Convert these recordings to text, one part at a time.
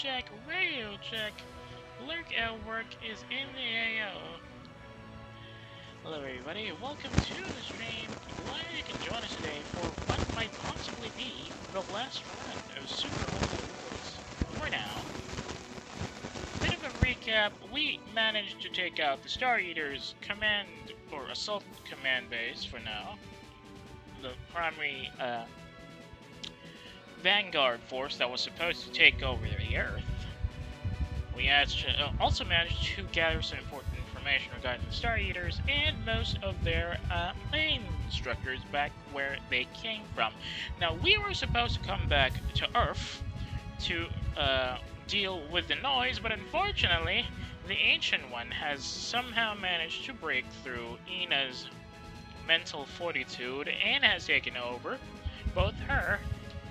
check, radio check. Lurk at work is in the AO. Hello everybody, welcome to the stream. Glad you can join us today for what might possibly be the last run of Super Holo Wars. For now, bit of a recap, we managed to take out the Star Eater's command, or assault command base for now. The primary, Vanguard force that was supposed to take over the Earth. We also managed to gather some important information regarding the Star Eaters and most of their main instructors back where they came from. Now, we were supposed to come back to Earth to deal with the noise, but unfortunately, the Ancient One has somehow managed to break through Ina's mental fortitude and has taken over both her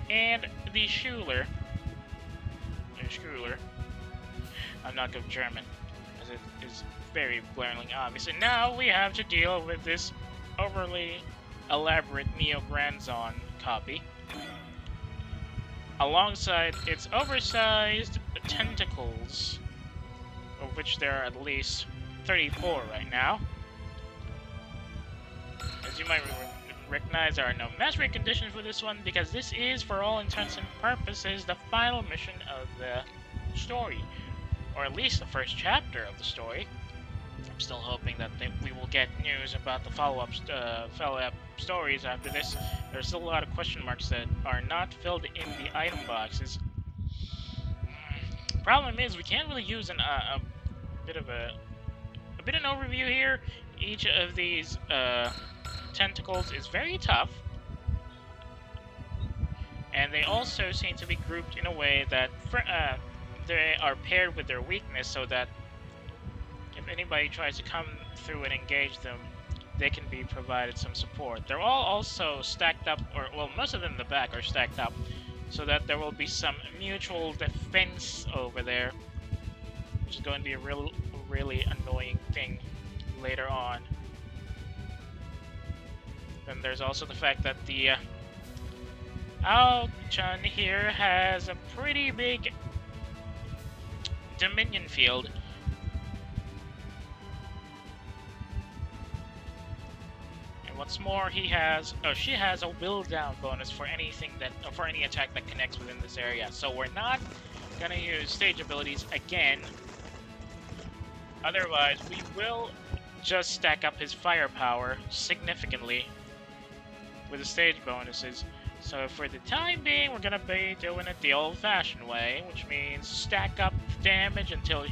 and the Schuler. I'm not good German, as it is very glaringly obvious. And now we have to deal with this overly elaborate Neo Granzon copy, alongside its oversized tentacles, of which there are at least 34 right now. As you might recognize, there are no mastery conditions for this one, because this is, for all intents and purposes, the final mission of the story, or at least the first chapter of the story. I'm still hoping that we will get news about the follow-up stories after this. There's still a lot of question marks that are not filled in the item boxes. Problem is, we can't really use an bit of an overview here. Each of these tentacles is very tough, and they also seem to be grouped in a way that they are paired with their weakness, so that if anybody tries to come through and engage them, they can be provided some support. They're all also stacked up, or well, most of them in the back are stacked up, so that there will be some mutual defense over there, which is going to be a really annoying thing later on. Then there's also the fact that the Ao-chan here has a pretty big Dominion field. And what's more, she has a will down bonus for any attack that connects within this area. So we're not gonna use stage abilities again. Otherwise, we will just stack up his firepower significantly with the stage bonuses. So for the time being, we're gonna be doing it the old-fashioned way, which means stack up damage until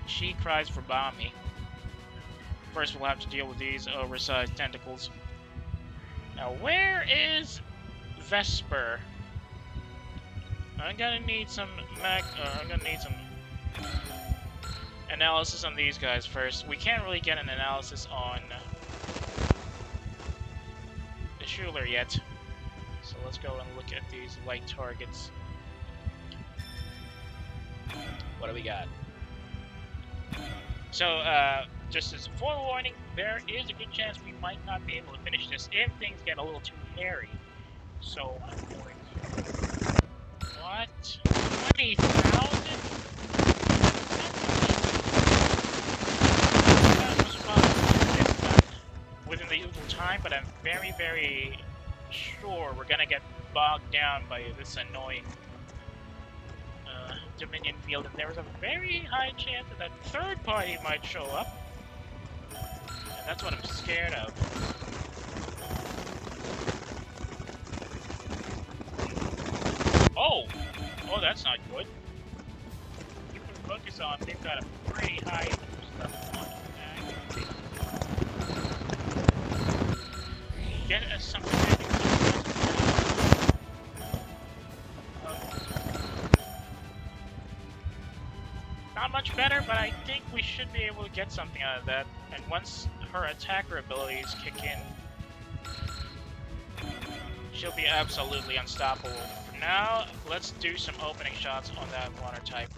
she cries for Bami. First, we'll have to deal with these oversized tentacles. Now, where is Vesper? I'm gonna need some analysis on these guys first. We can't really get an analysis on the Schuler yet. So let's go and look at these light targets. What do we got? So, just as a forewarning, there is a good chance we might not be able to finish this if things get a little too hairy. So, I'm going to... What? 20,000? Within the usual time, but I'm very, very sure we're gonna get bogged down by this annoying Dominion field, and there's a very high chance that that third party might show up, and that's what I'm scared of. Oh, that's not good. You can focus on, they've got a pretty high stuff on. Get us something. Not much better, but I think we should be able to get something out of that. And once her attacker abilities kick in, she'll be absolutely unstoppable. For now, let's do some opening shots on that water type.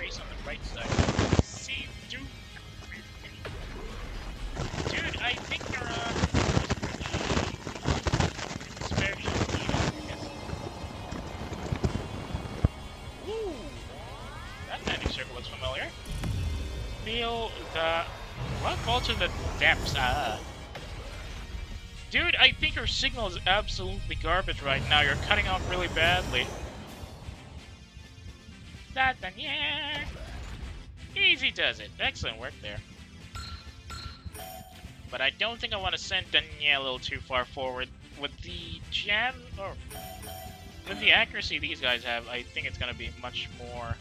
increase on the right side. See, dude, I think they're spare shield lead, I guess. Ooh, that landing circle looks familiar. Feel the fall to the depths. Dude, I think your signal is absolutely garbage right now. You're cutting off really badly. Yeah. Easy does it. Excellent work there. But I don't think I want to send Danielle a little too far forward. With the jam, or with the accuracy these guys have, I think it's going to be much more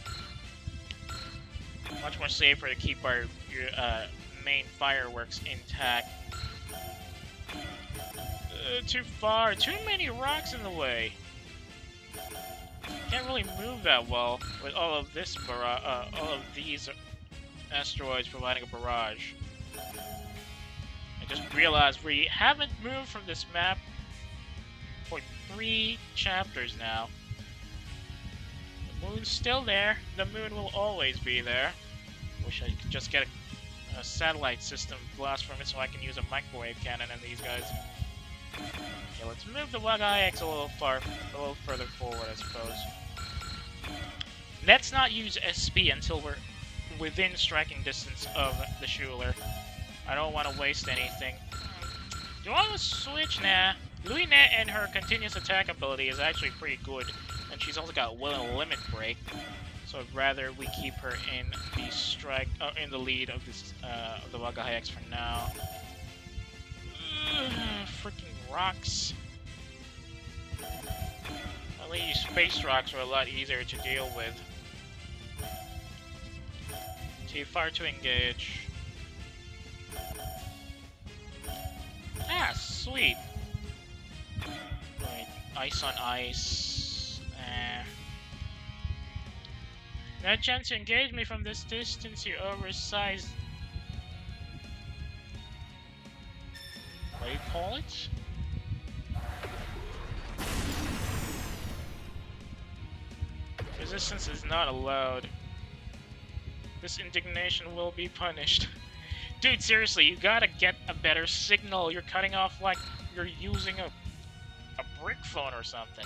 safer to keep our main fireworks intact. Too far. Too many rocks in the way. Can't really move that well with all of these asteroids providing a barrage. I just realized we haven't moved from this map for 3 chapters now. The moon's still there. The moon will always be there. Wish I could just get a satellite system blast from it so I can use a microwave cannon on these guys. Okay, let's move the Wag-IX a little further forward, I suppose. Let's not use SP until we're within striking distance of the Shuler. I don't want to waste anything. Do I want to switch? Nah. Luinette and her continuous attack ability is actually pretty good, and she's also got will and limit break. So I'd rather we keep her in the in the lead of this of the Wag-IX for now. Freaking rocks. At least space rocks are a lot easier to deal with. T-Fire to engage. Ah, sweet. Wait, ice on ice. No chance to engage me from this distance, you oversized. What do you call it? Resistance is not allowed. This indignation will be punished. Dude, seriously, you gotta get a better signal. You're cutting off like you're using a brick phone or something.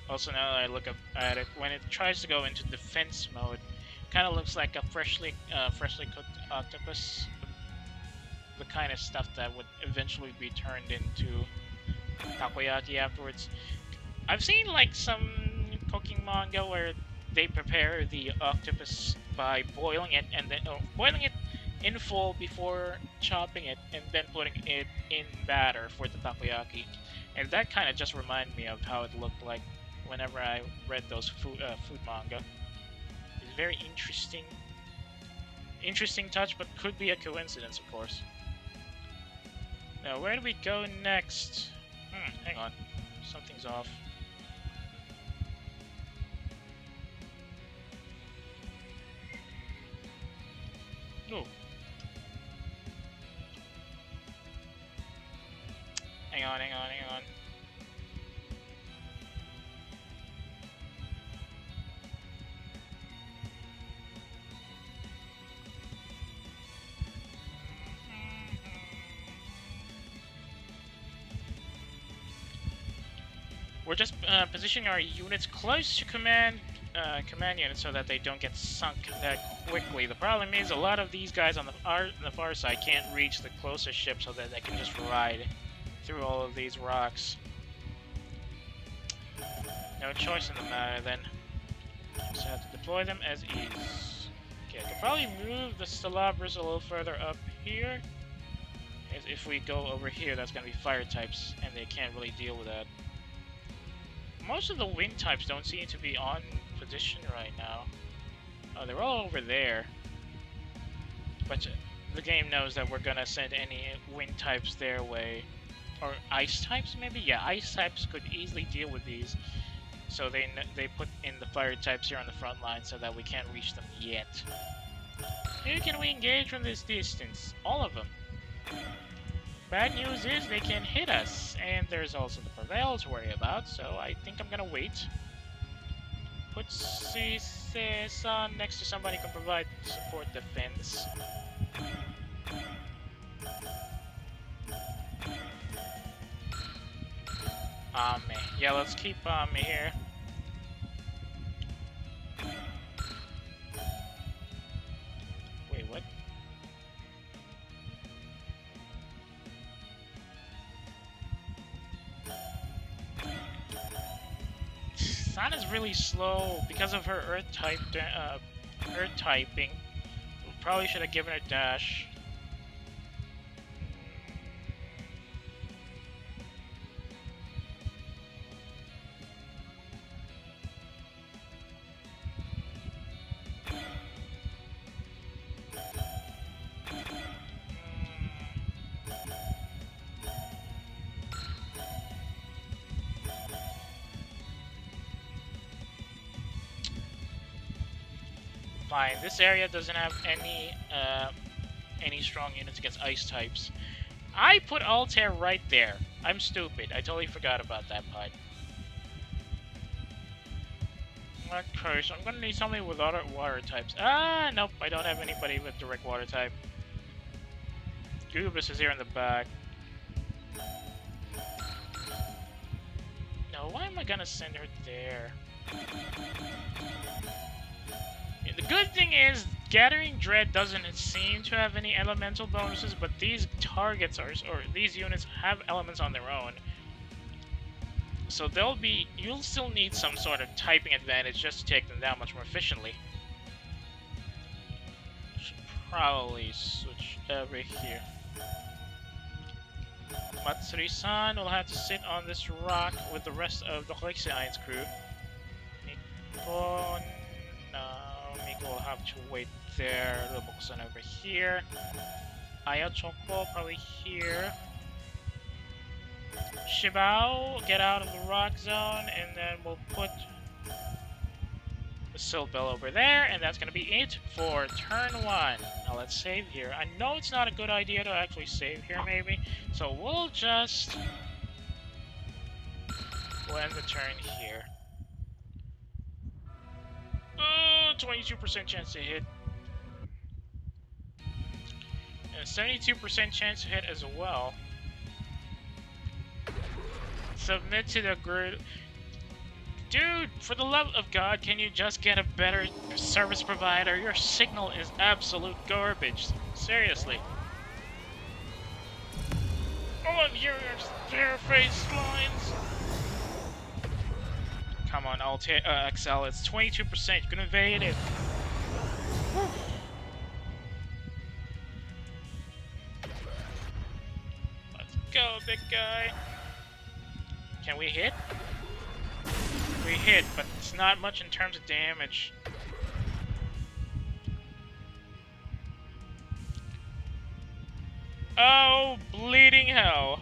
Also, now that I look up at it, when it tries to go into defense mode, kind of looks like a freshly cooked octopus. The kind of stuff that would eventually be turned into takoyaki afterwards. I've seen like some cooking manga where they prepare the octopus by boiling it and then boiling it in full before chopping it and then putting it in batter for the takoyaki. And that kind of just reminded me of how it looked like whenever I read those food manga. It's very interesting. Interesting touch, but could be a coincidence, of course. Now, where do we go next? Hang on. Something's off. Ooh. Hang on. We're just positioning our units close to command units so that they don't get sunk that quickly. The problem is a lot of these guys on the far side can't reach the closest ship so that they can just ride through all of these rocks. No choice in the matter then. Just have to deploy them as is. Okay, I could probably move the Stalabras a little further up here. As if we go over here, that's going to be fire types, and they can't really deal with that. Most of the wind types don't seem to be on position right now. Oh, they're all over there. But the game knows that we're gonna send any wind types their way. Or ice types, maybe? Yeah, ice types could easily deal with these. So they put in the fire types here on the front line so that we can't reach them yet. Who can we engage from this distance? All of them. Bad news is they can hit us, and there's also the Prevail to worry about, so I think I'm gonna wait. put Sun next to somebody who can provide support defense. Yeah, let's keep here. Wait, what? Sana's really slow because of her Earth typing. We probably should have given her dash. Fine. This area doesn't have any strong units against ice types. I put Altair right there. I'm stupid. I totally forgot about that part. Okay, so I'm gonna need somebody with other water types. Ah, nope. I don't have anybody with direct water type. Goobus is here in the back. No, why am I gonna send her there? The good thing is, Gathering Dread doesn't seem to have any elemental bonuses, but these targets or these units have elements on their own. So you'll still need some sort of typing advantage just to take them down much more efficiently. Should probably switch over here. Matsuri-san will have to sit on this rock with the rest of the Alliance crew. Miko will have to wait there. Roboku-san over here. Ayachoko probably here. Shibao, get out of the rock zone, and then we'll put the Silt Bell over there, and that's gonna be it for turn 1. Now let's save here. I know it's not a good idea to actually save here, maybe, so we'll just end the turn here. 22% chance to hit. And a 72% chance to hit as well. Submit to the grid. Dude, for the love of God, can you just get a better service provider? Your signal is absolute garbage. Seriously. All I'm hearing are stairface lines. Come on, Excel, it's 22%. You can evade it. Whew. Let's go, big guy. Can we hit? We hit, but it's not much in terms of damage. Oh, bleeding hell.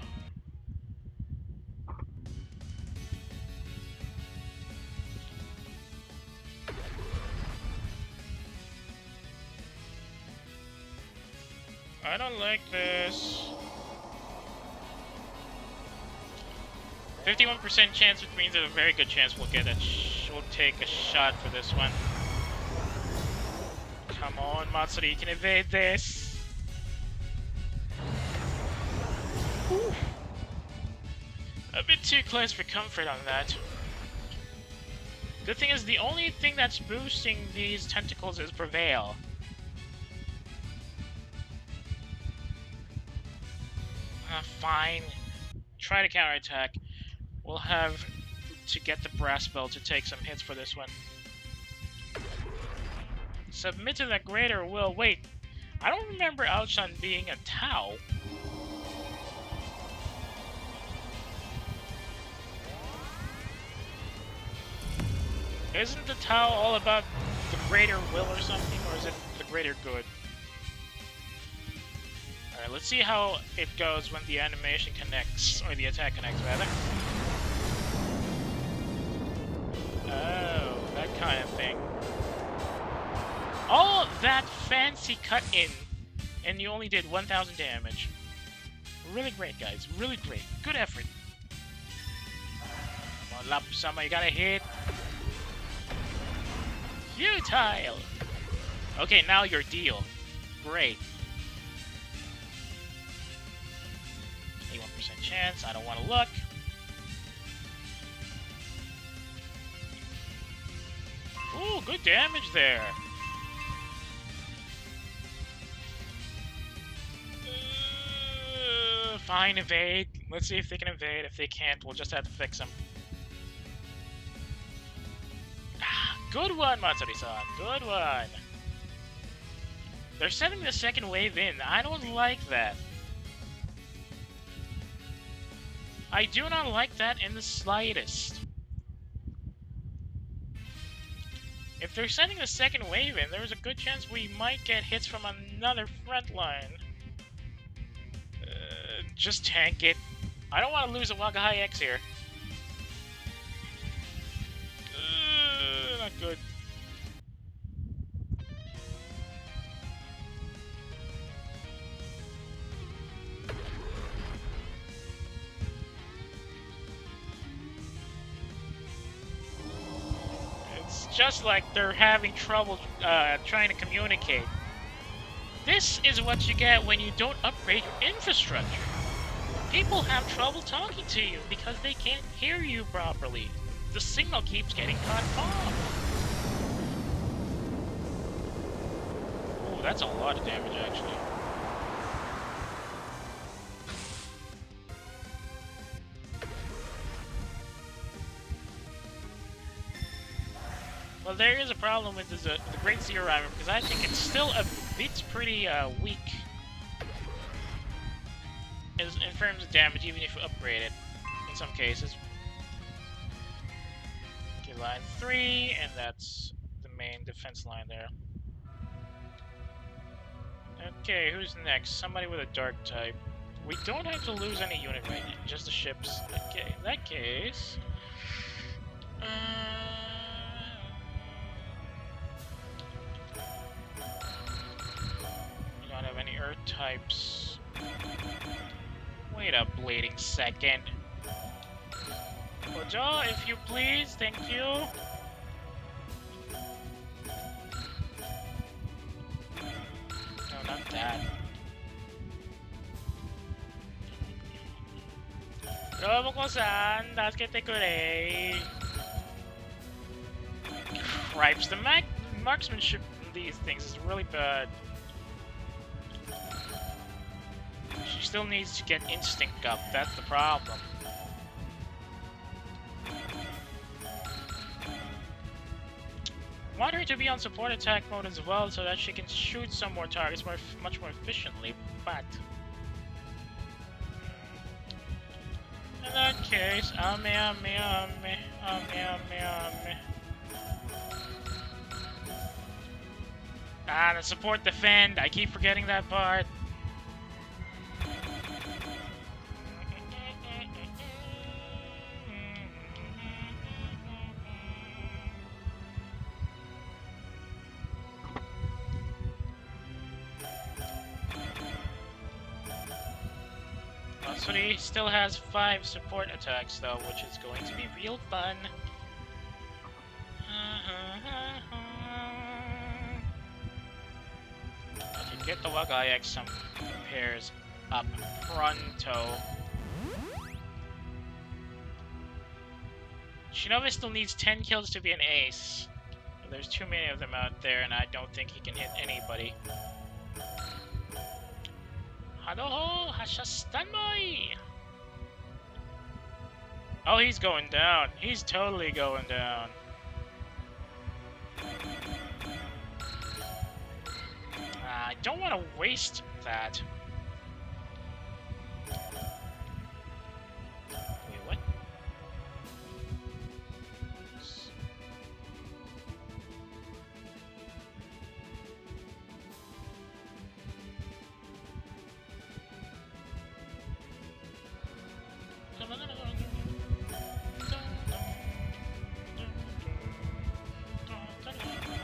I don't like this. 51% chance, which means there's a very good chance we'll get we'll take a shot for this one. Come on, Matsuri, you can evade this. Whew. A bit too close for comfort on that. Good thing is, the only thing that's boosting these tentacles is Prevail. Fine. Try to counterattack. We'll have to get the Brass Bell to take some hits for this one. Submit to the greater will. Wait, I don't remember Aochan being a Tau. Isn't the Tau all about the greater will or something, or is it the greater good? Alright, let's see how it goes when the animation connects, or the attack connects, rather. Oh, that kind of thing. All that fancy cut in, and you only did 1,000 damage. Really great, guys. Really great. Good effort. Come on, Lapu-sama, you gotta hit. Futile! Okay, now your deal. Great. 81% chance, I don't want to look. Ooh, good damage there. Fine, evade. Let's see if they can evade. If they can't, we'll just have to fix them. Good one, Matsuri-san. Good one. They're sending the second wave in. I don't like that. I do not like that in the slightest. If they're sending the second wave in, there's a good chance we might get hits from another front line. Just tank it. I don't want to lose a Waga X here. Not good. It's just like they're having trouble trying to communicate. This is what you get when you don't upgrade your infrastructure. People have trouble talking to you because they can't hear you properly. The signal keeps getting cut off. Ooh, that's a lot of damage, actually. Well, there is a problem with the Great Zero Rider because I think it's still it's pretty weak in terms of damage, even if you upgrade it in some cases. Okay, line 3, and that's the main defense line there. Okay, who's next? Somebody with a dark type. We don't have to lose any unit right now, just the ships. Okay, in that case... we don't have any earth types. Wait a bleeding second. Ojo, if you please, thank you. No, not that. Roboko-san, tasukete kure. Cripes, the marksmanship in these things is really bad. She still needs to get instinct up, that's the problem. Want her to be on support attack mode as well so that she can shoot some more targets much more efficiently, but... in that case, ame. Ah, the support defend, I keep forgetting that part. So he still has 5 support attacks though, which is going to be real fun. Okay, get the Waga IX some repairs up pronto. Shinobi still needs 10 kills to be an ace. There's too many of them out there and I don't think he can hit anybody. Hado, Hasha standby! Oh, he's going down. He's totally going down. I don't want to waste that. Wait, what?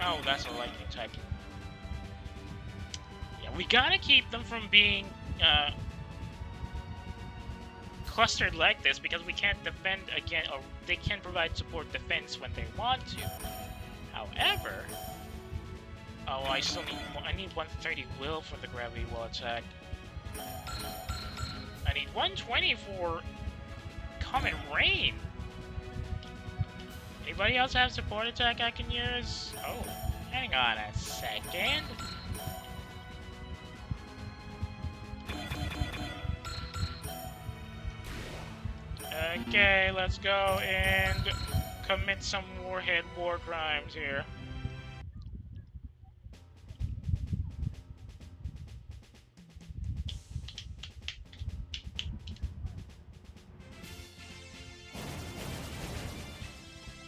Oh, that's a lightning type. Yeah, we gotta keep them from being clustered like this because we can't defend again, or they can't provide support defense when they want to. However, oh, I still need I need 130 will for the gravity wall attack. I need 120 for Common Rain. Anybody else have support attack I can use? Oh, hang on a second. Okay, let's go and commit some warhead war crimes here.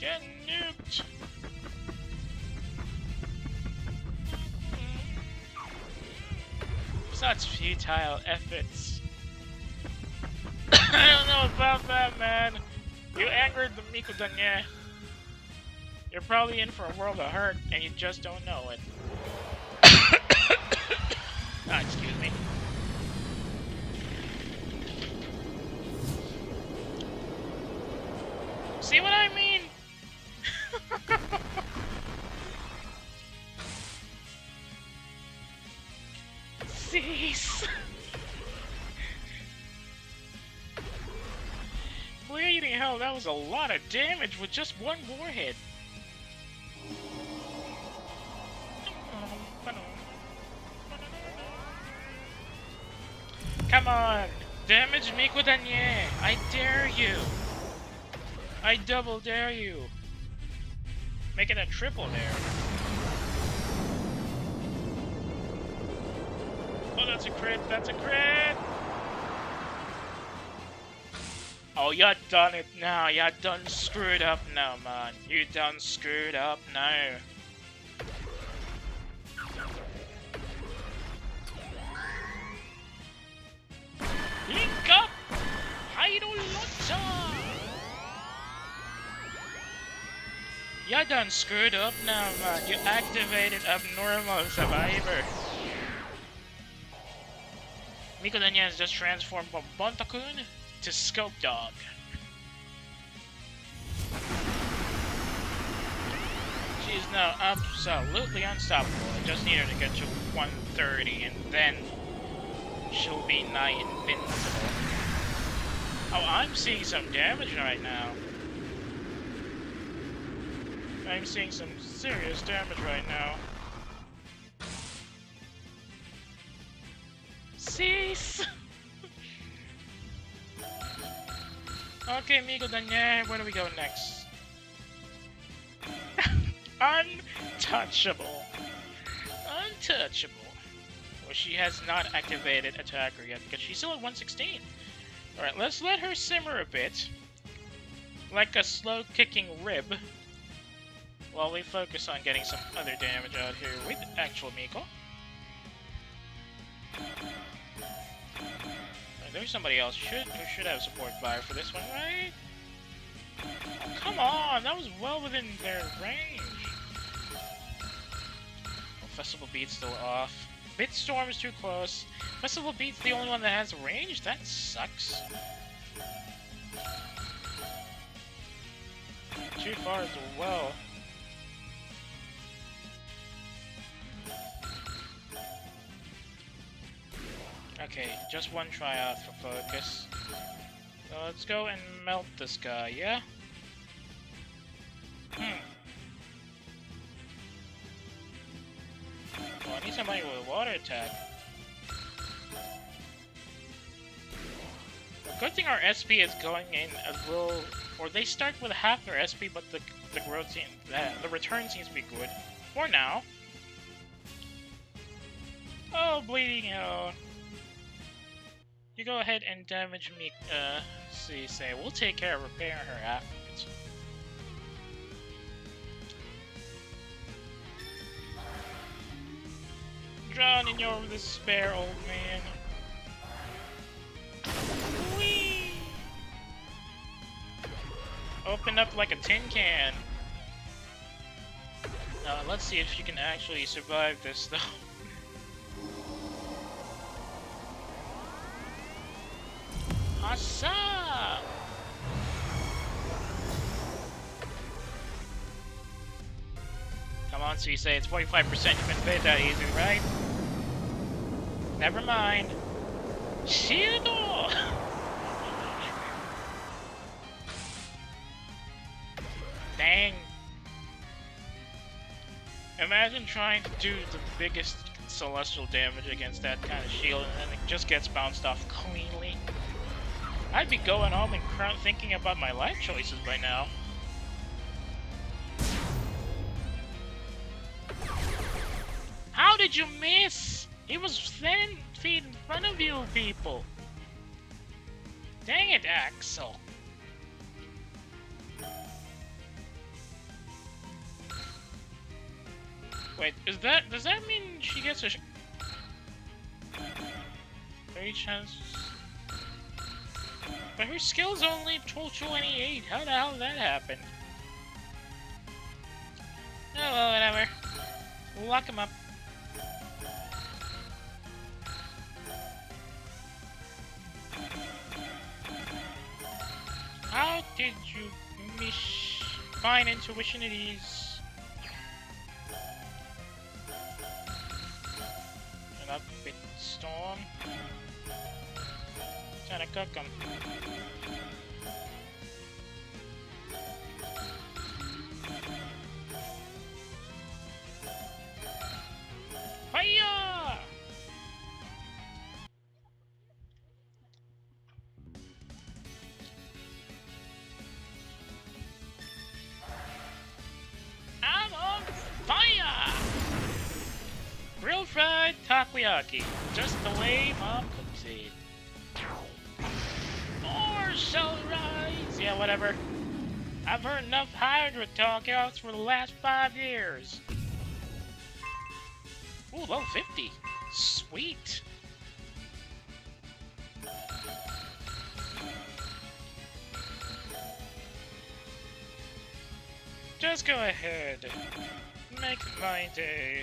Get nuked! Such futile efforts. I don't know about that, man. You angered the Mikudanye. You're probably in for a world of hurt, and you just don't know it. Ah, excuse me. See what I mean? Cease! Bleeding hell, that was a lot of damage with just one warhead. Come on! Damage Mikudanye! I dare you! I double dare you! Make it a triple dare. Oh, that's a crit! That's a crit! Oh, you done it now. You done screwed up now, man. You done screwed up now. Link up! Hydolota! You done screwed up now, man. You activated Abnormal Survivor. Mikudanya has just transformed from Bontakun to Scope Dog. She's now absolutely unstoppable. I just need her to get to 130 and then she'll be nigh invincible. Oh, I'm seeing some damage right now. I'm seeing some serious damage right now. Cease! Okay, Mikudanye, where do we go next? Untouchable. Untouchable. Well, she has not activated Attacker yet because she's still at 116. Alright, let's let her simmer a bit. Like a slow-kicking rib. While we focus on getting some other damage out here with actual Miko. There's somebody else who should have support fire for this one, right? Oh, come on, that was well within their range. Oh, Festival Beat's still off. Bitstorm is too close. Festival Beat's the only one that has range? That sucks. Too far as well. Okay, just one try out for focus. So let's go and melt this guy, yeah? Well, I need somebody with a water attack. Good thing our SP is going in a little, or they start with half their SP, but the growth seems, the return seems to be good. For now. Oh, bleeding hell. You go ahead and damage me, say, we'll take care of repairing her afterwards. Drown in your despair, old man. Whee! Open up like a tin can. Let's see if you can actually survive this, though. Asa! on, so you say it's 45%. You can invade that easy, right? Never mind. Shield! Dang. Imagine trying to do the biggest celestial damage against that kind of shield and then it just gets bounced off cleanly. I'd be going home and thinking about my life choices by now. How did you miss? He was 10 feet in front of you, people. Dang it, Axel. Wait, does that mean she gets a 3 chances? But her skill's only 28. How the hell did that happen? Oh well, whatever. We'll lock him up. How did you miss? Fine intuition it is. An up bit storm. Trying to cook him. Fire! I'm on fire! Grill fried takoyaki, just the way Mom cooks it. Or shell rise, yeah, whatever. I've heard enough Hydra talkouts for the last 5 years. Ooh, level 50. Sweet. Just go ahead. Make my day.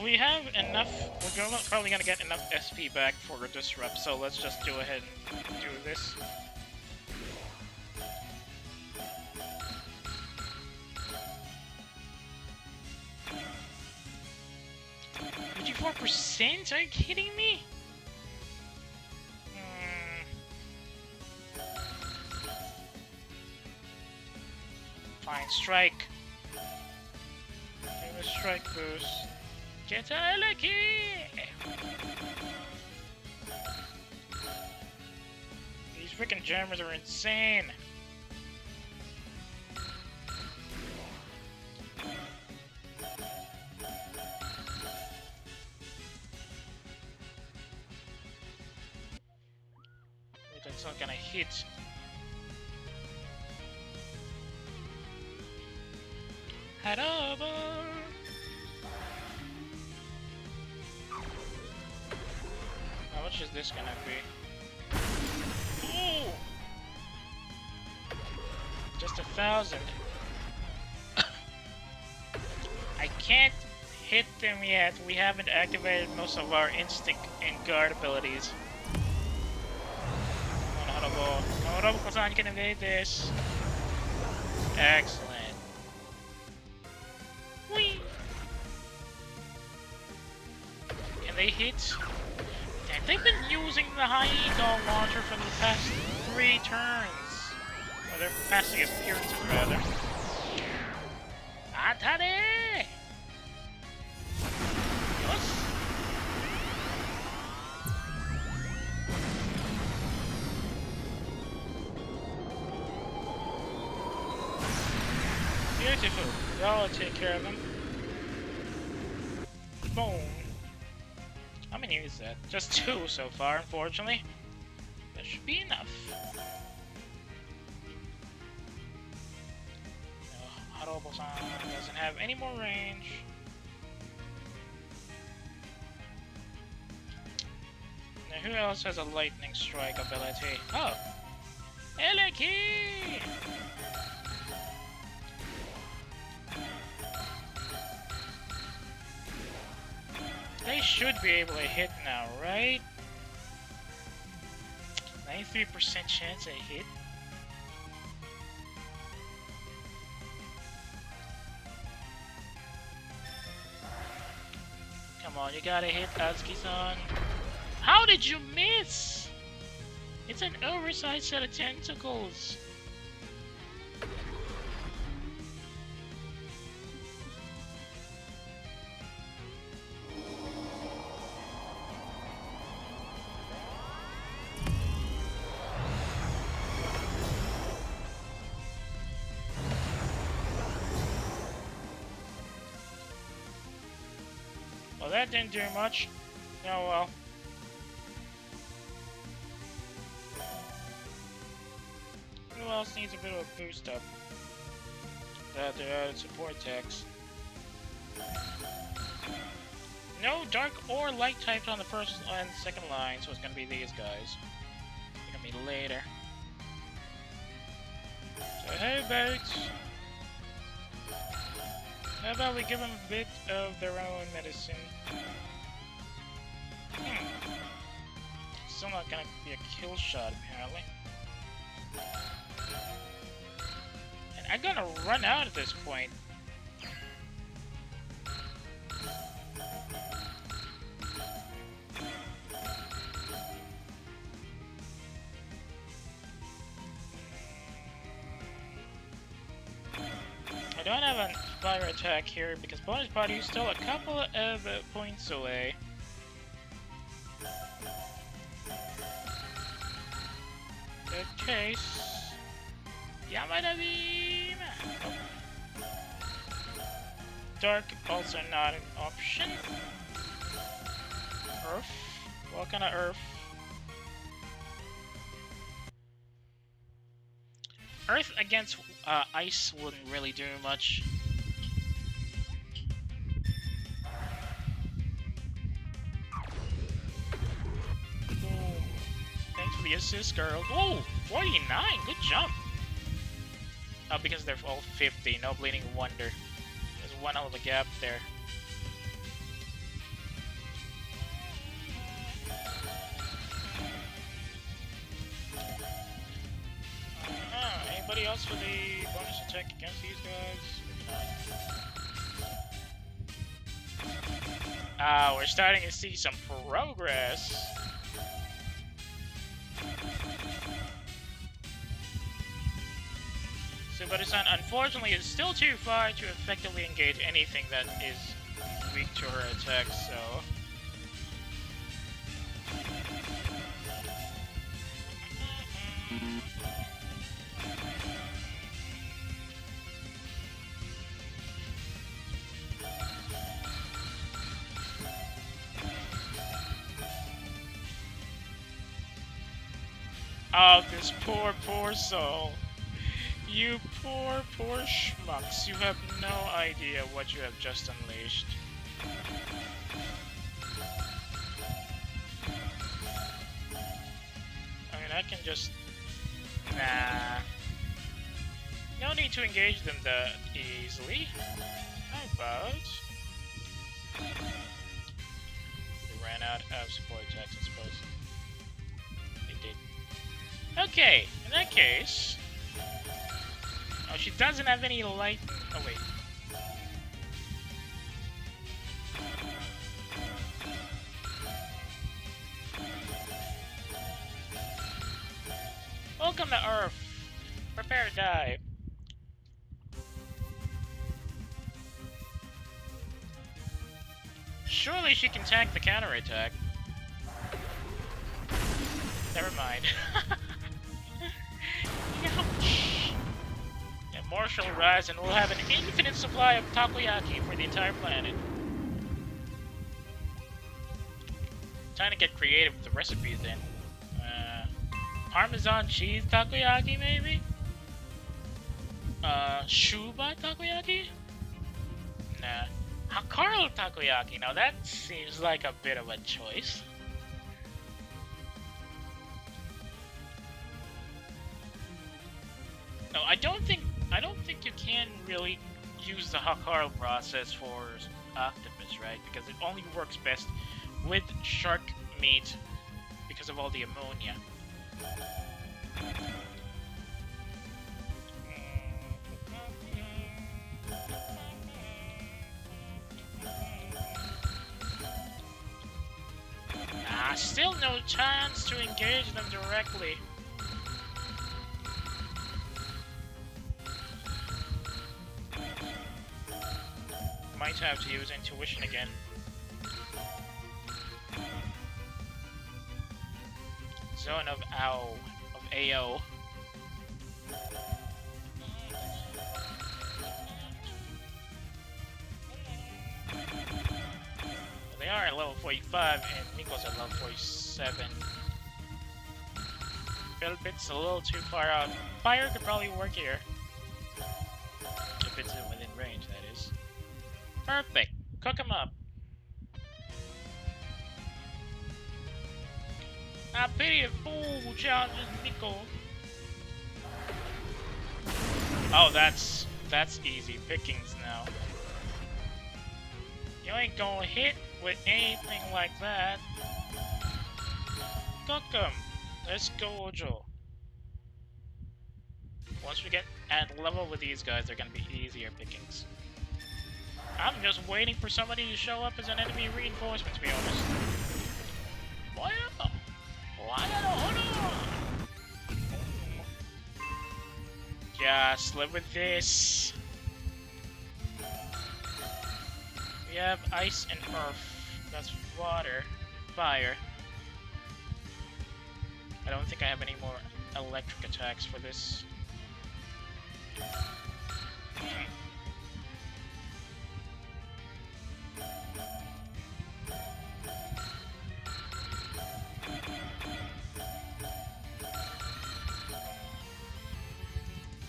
We have enough. We're probably gonna get enough SP back for a disrupt, so let's just go ahead and do this. 54%? Are you kidding me? Fine, strike. Give a strike boost. Get a lucky! These freaking jammers are insane. Wait, it's not gonna hit. Head over! How much is this gonna be? Ooh! Just 1,000. I can't hit them yet. We haven't activated most of our instinct and guard abilities. Come on, Holo. Holo-san, you can evade this. Excellent. Whee! Can they hit? They've been using the high-dog launcher for the past 3 turns. Or their past appearances, rather. Atare! Yes. Beautiful. Y'all take care of them. Boom. How many is that? Just 2 so far, unfortunately. That should be enough. No, Harobo-san doesn't have any more range. Now, who else has a lightning strike ability? Oh! Eleki! They should be able to hit now, right? 93% chance I hit. Come on, you gotta hit Atsuki-san. How did you miss? It's an oversized set of tentacles. Well, that didn't do much. Oh well. Who else needs a bit of a boost up? That support techs. No dark or light types on the first and second line, so it's gonna be these guys. It's gonna be later. So how about we give them a bit of their own medicine? Still not gonna be a kill shot, apparently. And I'm gonna run out at this point. I don't have a fire attack here because bonus party is still a couple of points away. Good case. Yamada Beam! Oh. Dark also not an option. Earth? What kind of Earth? Earth against ice wouldn't really do much. Oh, thanks for the assist, girl. Oh, 49, good jump. Oh, because they're all 50, no bleeding wonder. There's one hell of a gap there. Anybody else for the bonus attack against these guys? We're starting to see some progress. Subaru-san, unfortunately, is still too far to effectively engage anything that is weak to her attacks, so... Oh, this poor, poor soul. You poor, poor schmucks. You have no idea what you have just unleashed. I mean, I can just... Nah. No need to engage them that easily. How about... They ran out of support attacks, I suppose. They did. Okay, in that case... Oh, she doesn't have any light... Oh, wait. Welcome to Earth. Prepare to die. Surely she can tank the counterattack. Never mind. Ouch. Yeah, Marshall will rise and we'll have an infinite supply of takoyaki for the entire planet. Trying to get creative with the recipes then. Parmesan cheese takoyaki, maybe? Shuba takoyaki? Nah. Hakaru takoyaki, now that seems like a bit of a choice. No, I don't think you can really use the Hakaro process for octopus, right? Because it only works best with shark meat because of all the ammonia. Still no chance to engage them directly. Might have to use intuition again. Zone of AO. They are at level 45 and Nico's at level 47. Philip's a little too far out. Fire could probably work here. If it's within range, that is. Perfect! Cook him up! I pity a fool who challenges Nico. Oh, that's easy pickings now. You ain't gonna hit with anything like that. Cook 'em. Let's go, Joe. Once we get at level with these guys, they're gonna be easier pickings. I'm just waiting for somebody to show up as an enemy reinforcement, to be honest. Wow! Holo! Just live with this. We have ice and earth. That's water. Fire. I don't think I have any more electric attacks for this.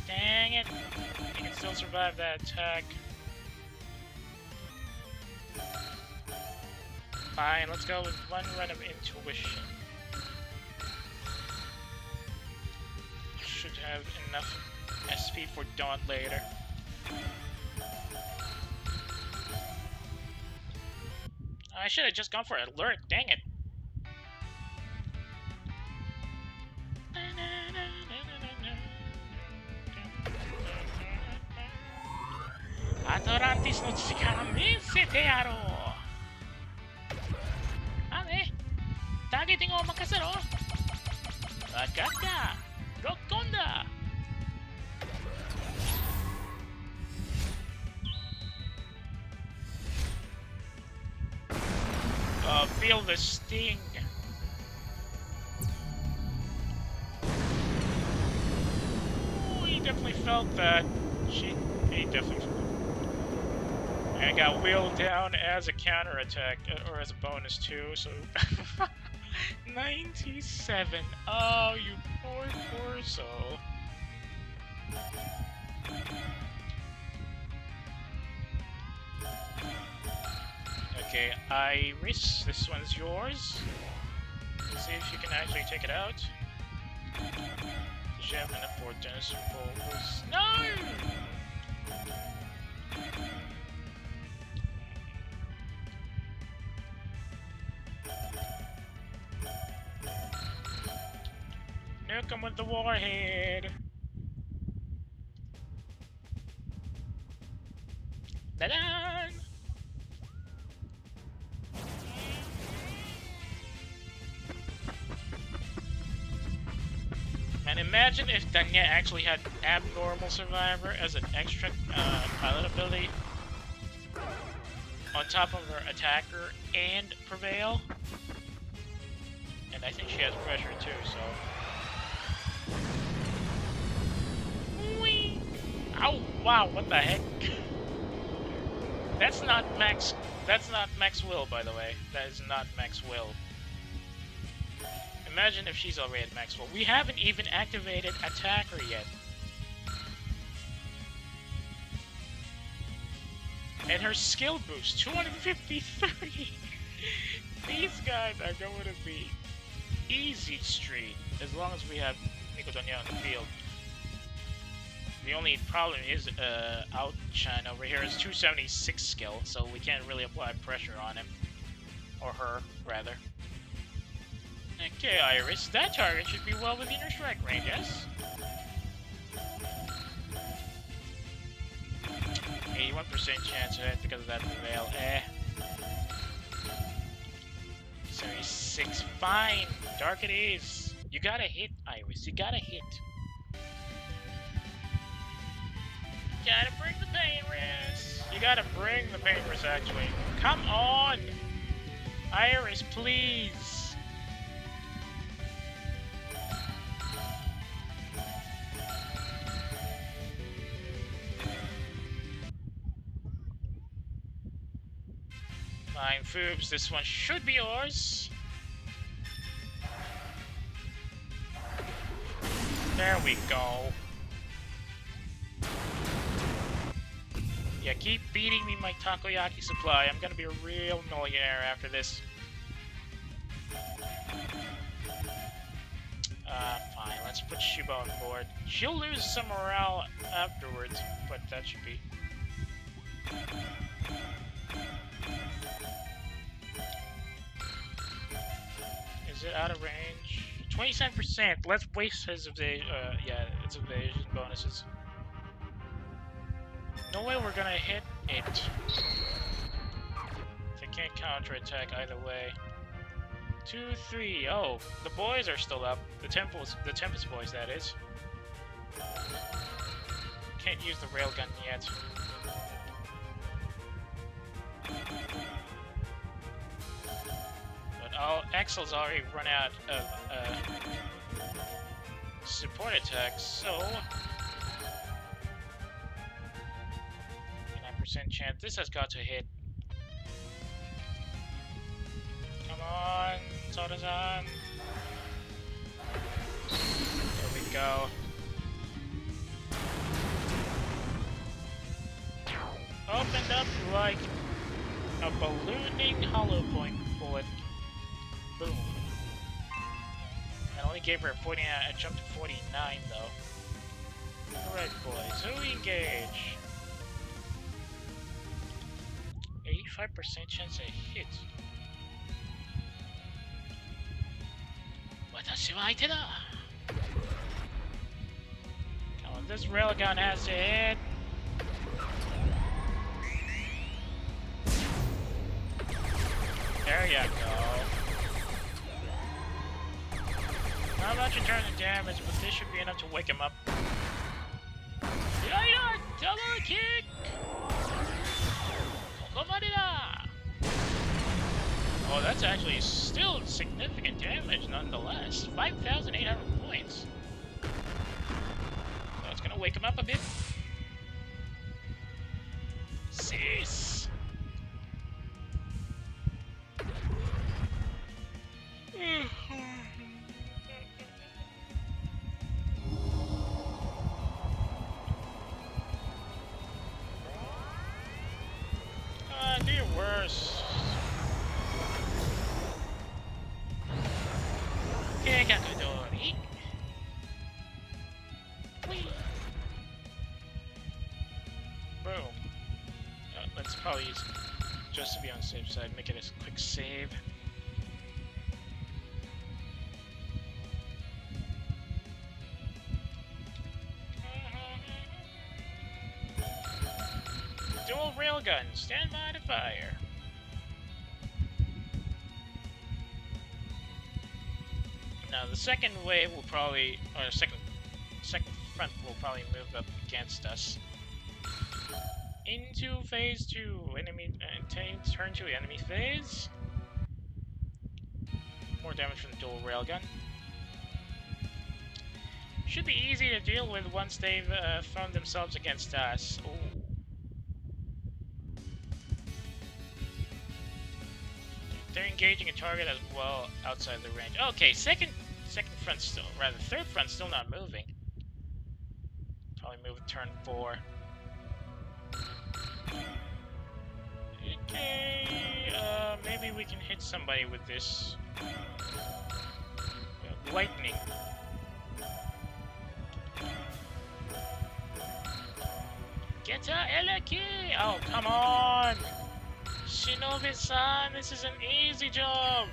Dang it! You can still survive that attack. Fine, let's go with one run of intuition. Should have enough SP for Daunt later. I should have just gone for alert, dang it! Atorantis no chikara mensete yaro! Ame! Targeting o makasero! Wakatta! Rokkonda! Feel the sting! Ooh, he definitely felt that. He definitely felt it. And got wheeled down as a counterattack, or as a bonus too, so... 97! Oh, you poor soul. Okay, Iris, this one's yours. Let's see if you can actually take it out. Does she have enough for Dennis Bowles? No! Nuke him with the warhead! Da-da! And imagine if Danya actually had Abnormal Survivor as an extra pilot ability on top of her attacker and Prevail. And I think she has pressure too, so... Whee! Ow! Wow, what the heck? That's not Max Will, by the way. That is not Max Will. Imagine if she's already at Max Will. We haven't even activated Attacker yet. And her skill boost, 253! These guys are going to be easy street, as long as we have Nico Danya on the field. The only problem is, Outshine over here is 276 skill, so we can't really apply pressure on him. Or her, rather. Okay, Iris, that target should be well within your strike range, yes? 81% chance of it because of that veil. 76, fine! Dark it is! You gotta hit, Iris, you gotta hit. Gotta bring the pain risk. You gotta bring the pain risk, actually. Come on! Iris, please! Fine, Foobs, this one should be yours. There we go. Yeah, keep feeding me my takoyaki supply. I'm gonna be a real millionaire after this. Fine, let's put Shuba on board. She'll lose some morale afterwards, but that should be... Is it out of range? 27%! Let's waste his evasion, yeah, its evasion bonuses. No way we're gonna hit it. They can't counterattack either way. 2, 3. Oh, the boys are still up. The Tempest boys, that is. Can't use the railgun yet. But Axel's already run out of support attacks, so 9% chance. This has got to hit. Come on, Soda-san. There we go. Opened up like a ballooning hollow point bullet. Boom. I only gave her 49. I jumped to 49 though. Alright, boys, who engage? 85% chance to hit. 私は相手だ! Come on, this railgun has to hit. There you go. Not much in terms of damage, but this should be enough to wake him up. Yeah, double kick! Oh, that's actually still significant damage nonetheless. 5,800 points. So it's gonna wake him up a bit. Cease. Do your worst. Boom. Let's probably use, just to be on the safe side, make it a quick save. Dual railgun, stand by to fire. Now the second wave will probably, or second front will probably move up against us. Into phase 2, enemy, turn to enemy phase. More damage from the dual railgun. Should be easy to deal with once they've found themselves against us. Ooh. They're engaging a target as well outside the range. Okay, second front still, rather third front still not moving. Probably move turn 4. Okay, maybe we can hit somebody with this lightning. Get a Eleki! Oh, come on! Shinobi-san, this is an easy job!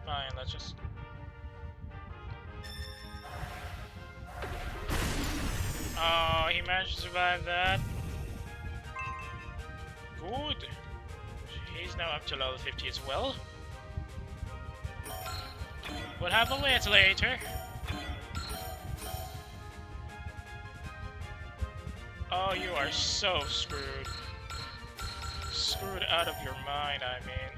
Fine, let's just... Oh, he managed to survive that. Good. He's now up to level 50 as well. We'll have a wait later. Oh, you are so screwed. Screwed out of your mind, I mean.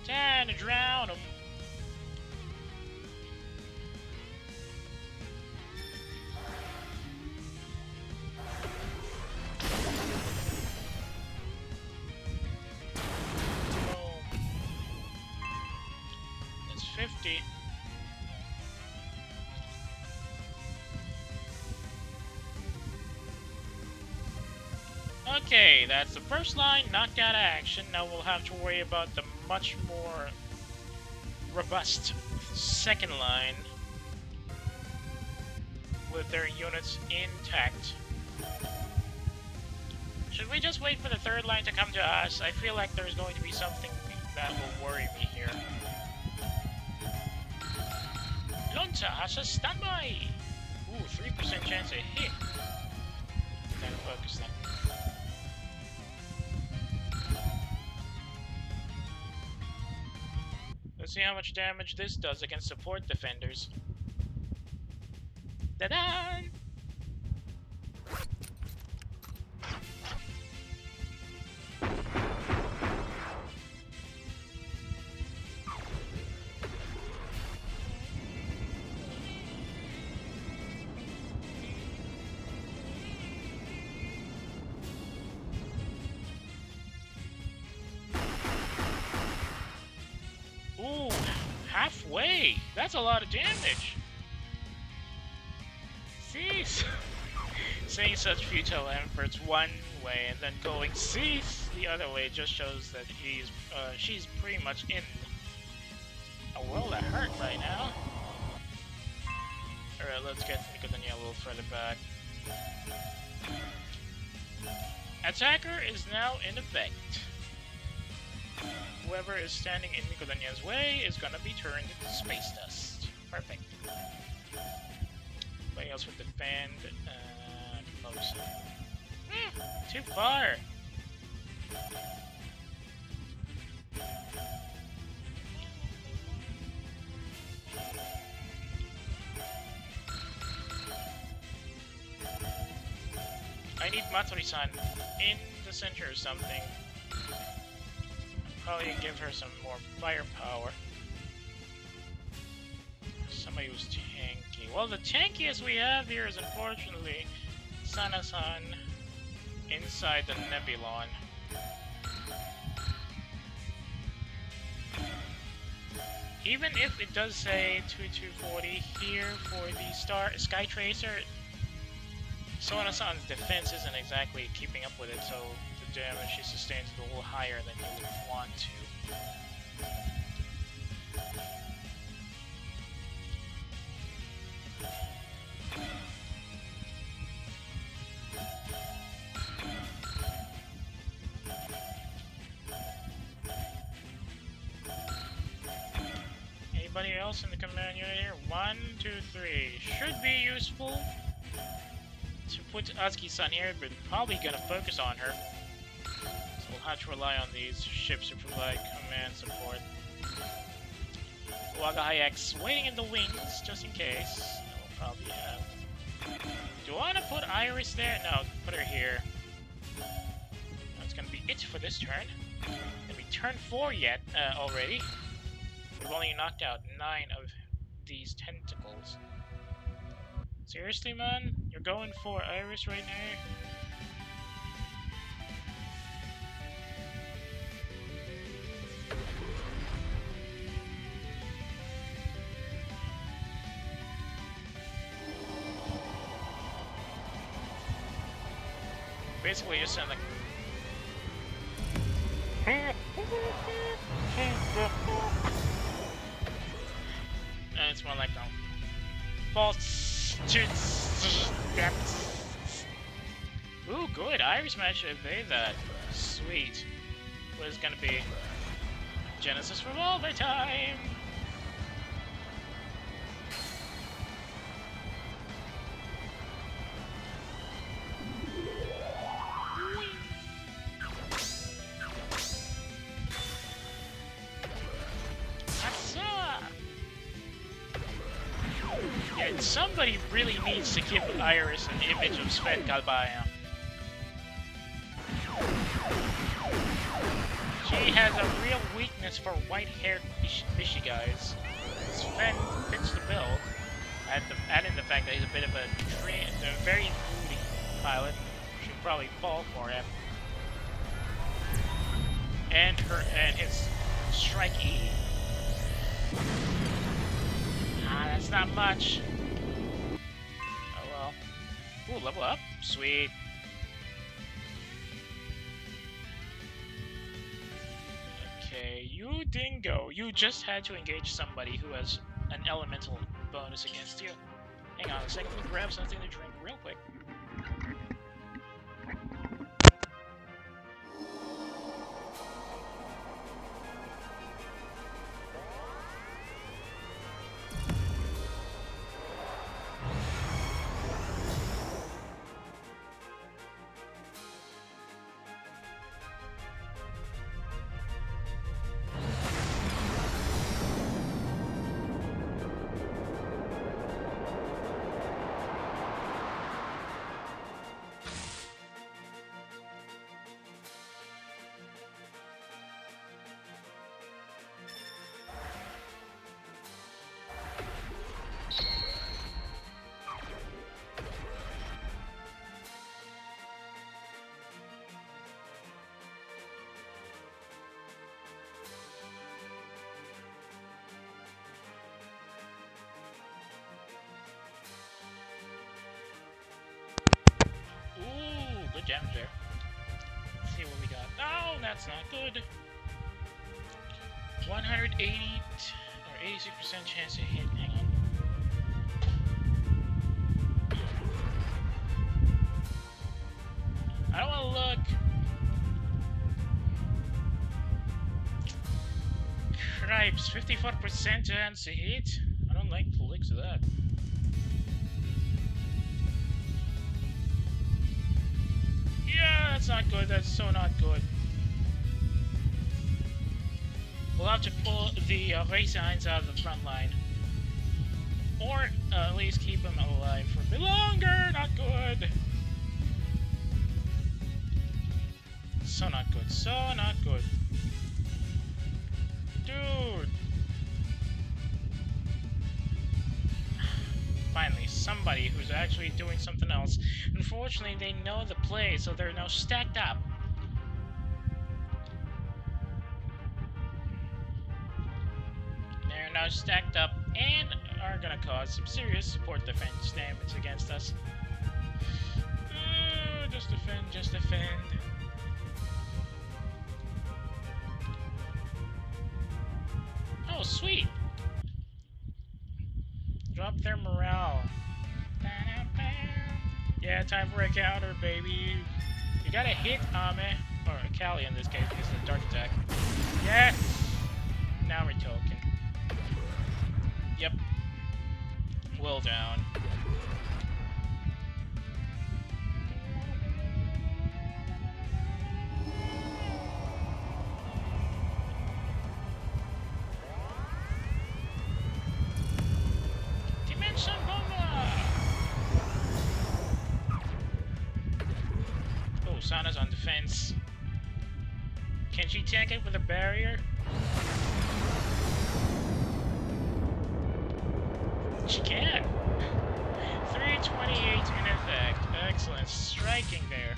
Time to drown him. It's 50. Okay, that's the first line knocked out of action. Now we'll have to worry about the much more robust second line with their units intact. Should we just wait for the third line to come to us? I feel like there's going to be something that will worry me here. Lonta has a standby! Ooh, 3% chance of hit. Gotta focus then. Let's see how much damage this does against support defenders. Ta-da! Ooh, halfway! That's a lot of damage! Cease! Saying such futile efforts one way and then going cease the other way just shows that she's pretty much in a world of hurt right now. Alright, let's get Nikodania a little further back. Attacker is now in effect. Whoever is standing in Nikodania's way is gonna be turned into space dust. Perfect. Anybody else would defend? Close. Too far! I need Matsuri-san in the center or something. Probably give her some more firepower. Somebody who's tanky. Well, the tankiest we have here is unfortunately Sana-san inside the Nebulon. Even if it does say 2240 here for the Sky Tracer, Sana-san's defense isn't exactly keeping up with it, so the damage she sustains is a little higher than you would want to. Anybody else in the command unit here? 1, 2, 3. Should be useful to put Azuki-san here, but probably gonna focus on her. So we'll have to rely on these ships to provide command support. Wagahayek's waiting in the wings, just in case. We'll probably have... Do I want to put Iris there? No, put her here. That's gonna be it for this turn. And we turn 4 yet, already. We've only knocked out 9 of these tentacles. Seriously, man? You're going for Iris right now? Basically, just sound like. And it's more like false. Ooh, good. Iris managed to evade that. Sweet. What is gonna be? Genesis from all the time. Yeah, somebody really needs to give Iris an image of Sven Galbaya. She has a real weakness for white-haired fishy guys. Sven fits the bill. Add in the fact that he's a bit of a very moody pilot. She'll probably fall for him. And his strike E. That's not much. Oh well. Ooh, level up. Sweet. Okay, you dingo. You just had to engage somebody who has an elemental bonus against you. Hang on a second, let me grab something to drink real quick. Good gems there. Let's see what we got. Oh, that's not good. 180 or 86% chance to hit. Hang on. I don't want to look. Cripes, 54% chance to hit. I don't like the looks of that. Yeah, that's not good. That's so not good. We'll have to pull the ray signs out of the front line. Or at least keep them alive for a bit longer. Not good. So not good. So not good. Dude. Finally, somebody who's actually doing something else. Unfortunately, they know the play, so they're now stacked up. They're now stacked up and are gonna cause some serious support defense damage against us. Just defend, just defend. Oh, sweet! Drop their morale. Yeah, time for a counter, baby. You gotta hit Ame, or Kali in this case, because of the dark attack. Yes! Now we're talking. Yep. Well down. Dimension Bomber! Oh, Sana's on defense. Can she tank it with a barrier? She can! 328 in effect. Excellent. Striking there.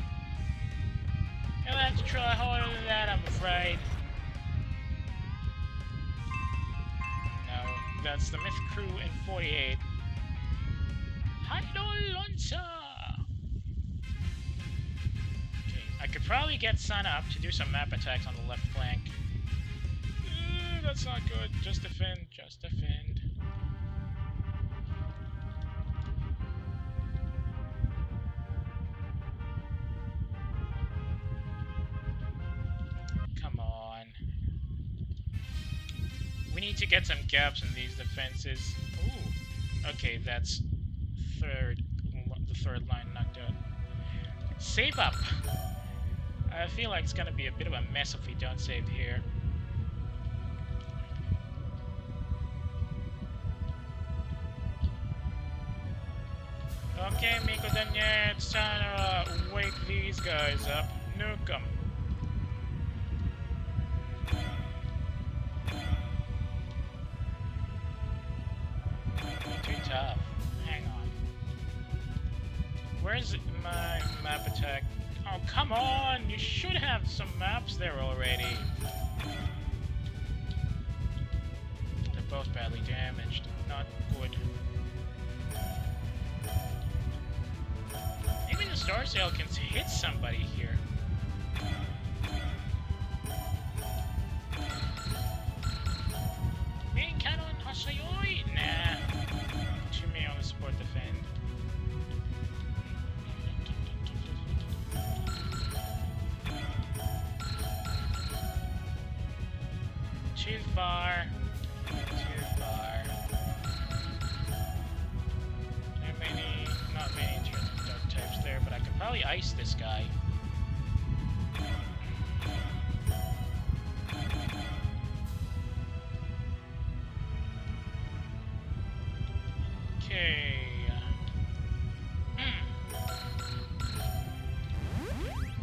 You'll have to try harder than that, I'm afraid. No, that's the Myth Crew in 48. Hydolonsa! I could probably get Sun up to do some map attacks on the left flank. That's not good. Just defend, just defend. Come on. We need to get some gaps in these defenses. Ooh. Okay, that's the third line knocked out. Save up! I feel like it's gonna be a bit of a mess if we don't save here. Okay, Miko Danye, it's time to wake these guys up. Nuke them. Too tough. Hang on. Where's my map attack? Oh, come on! You should have some maps there already. They're both badly damaged. Not good. Maybe the Star Sail can hit somebody here. Main cannon Hashayoi? Nah. Too many on the support defend. Too far. Too far. Not many dark types there, but I could probably ice this guy. Okay.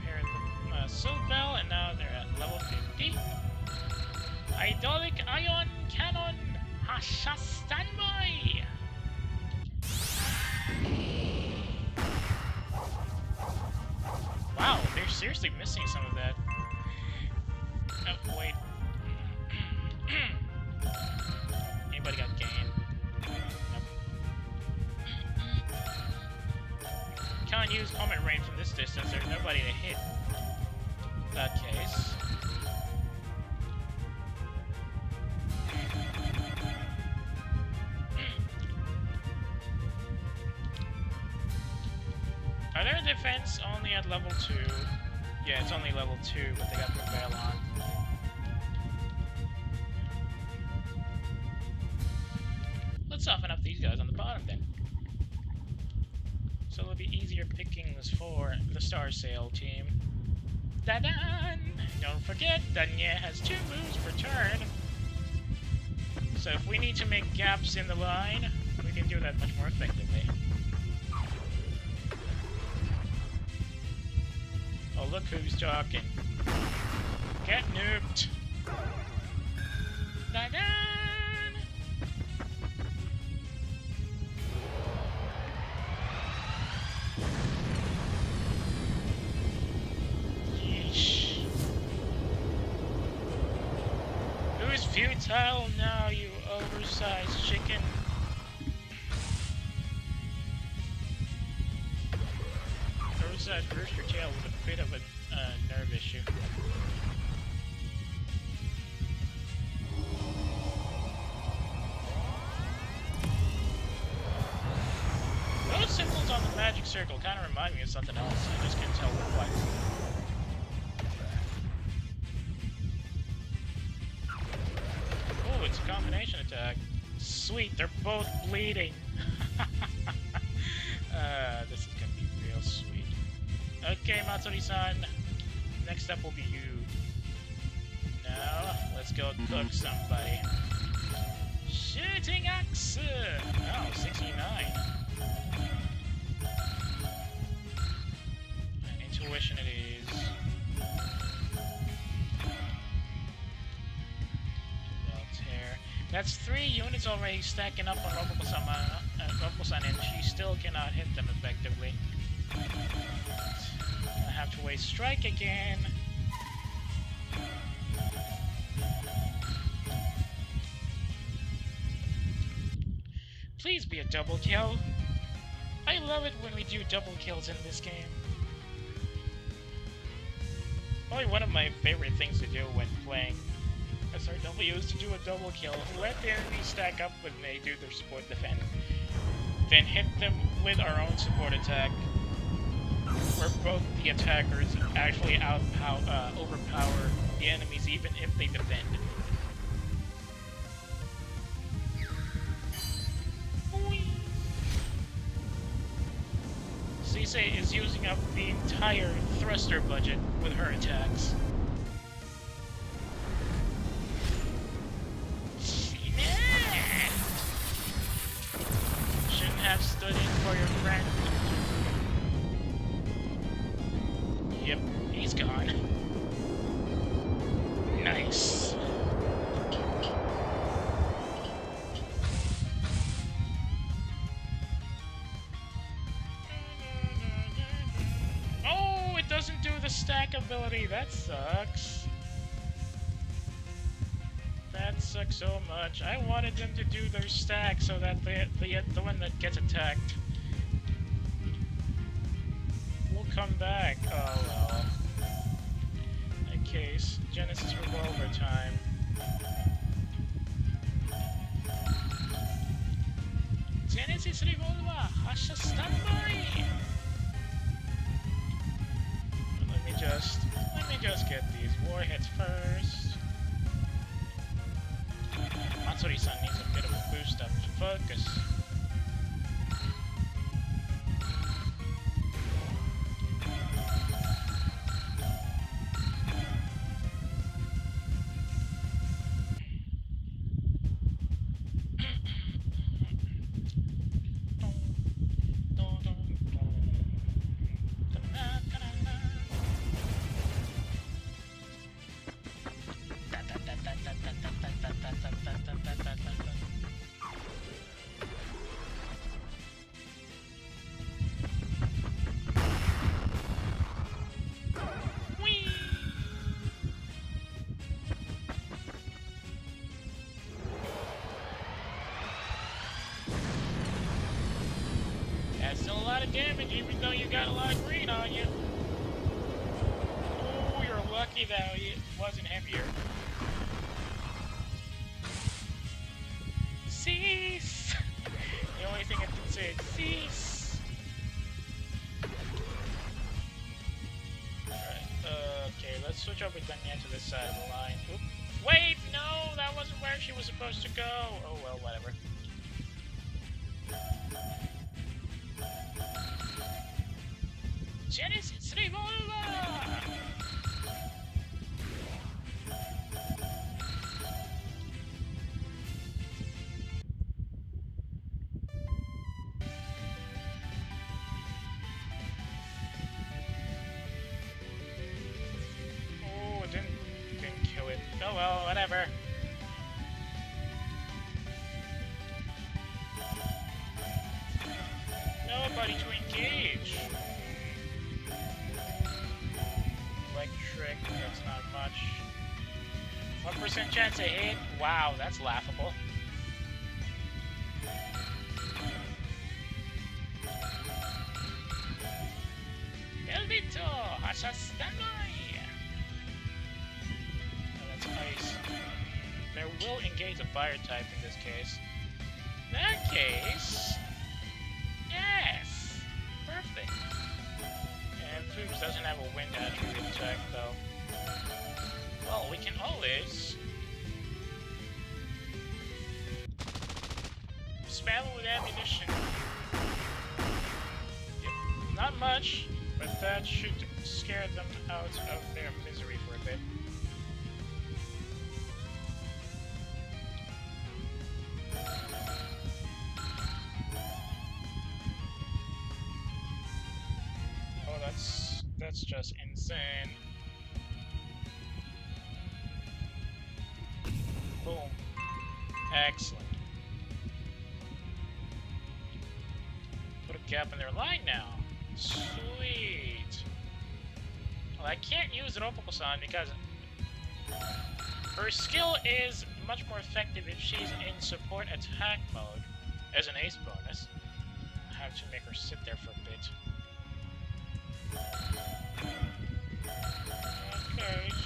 They're Silk Bell, and now they're at level 50. Idolic Ion Cannon Hasha Standby! Wow, they're seriously missing some of that. Oh, wait. Anybody got gain? Nope. Can't use Comet Rain from this distance, there's nobody to hit. In that case. Are their defense only at level 2? Yeah, it's only level 2, but they got Prevail on. Let's soften up these guys on the bottom then. So it'll be easier pickings for the Star Sail team. Da-dan! Don't forget, Danye has 2 moves per turn. So if we need to make gaps in the line, we can do that much more effectively. Oh, look who's talking. Get nuked! Da-dan! Yeesh. Who's futile now, you oversized chicken? Oversized rooster tail with a bit of a nerve issue. Those symbols on the magic circle kind of remind me of something else. I just can't tell what. Oh, it's a combination attack. Sweet, they're both bleeding. This is gonna be real sweet. Okay, Matsuri-san. Next up will be you. Now, let's go cook somebody. Shooting axe! Oh, 69. Intuition it is. Tear. That's 3 units already stacking up on Robo-san, and she still cannot hit them effectively. I have to waste strike again. Please be a double kill. I love it when we do double kills in this game. Probably one of my favorite things to do when playing SRW is to do a double kill. Let the enemies stack up when they do their support defend. Then hit them with our own support attack, where both the attackers actually overpower the enemies even if they defend. Sisei is using up the entire thruster budget with her attacks. Shouldn't have stood in for your friend. Yep, he's gone. Nice. Oh, it doesn't do the stack ability. That sucks. That sucks so much. I wanted them to do their stack so that the one that gets attacked will come back. Oh well. In that case, Genesis Revolver time. Genesis Revolver, Hasha standby. Let me just get these warheads first. Matsuri-san needs a bit of a boost up to focus. That's still a lot of damage, even though you got a lot of green on you. Oh, you're lucky that it wasn't heavier. Cease! The only thing I can say is cease. Alright, okay, let's switch over Danya to this side of the line. Oop. Wait, no, that wasn't where she was supposed to go. Oh well, whatever. Genesis Revolver! Oh, it didn't kill it. Oh well, whatever. Nobody to engage. Electric, that's not much. 1% chance to hit? Wow, that's laughable. Elvito! Hasha standby! Oh, that's ice. There will engage a fire type in this case. In that case... yes! Perfect. And Fuchs doesn't have a wind attribute attack, though. Well, we can always... spam it with ammunition. Yep. Not much, but that should scare them out of their misery for a bit. Oh, that's just insane. Boom. Excellent. Put a gap in their line now. Sweet. Well, I can't use Ropoko-san because her skill is much more effective if she's in support attack mode as an ace bonus. I have to make her sit there for a bit. case,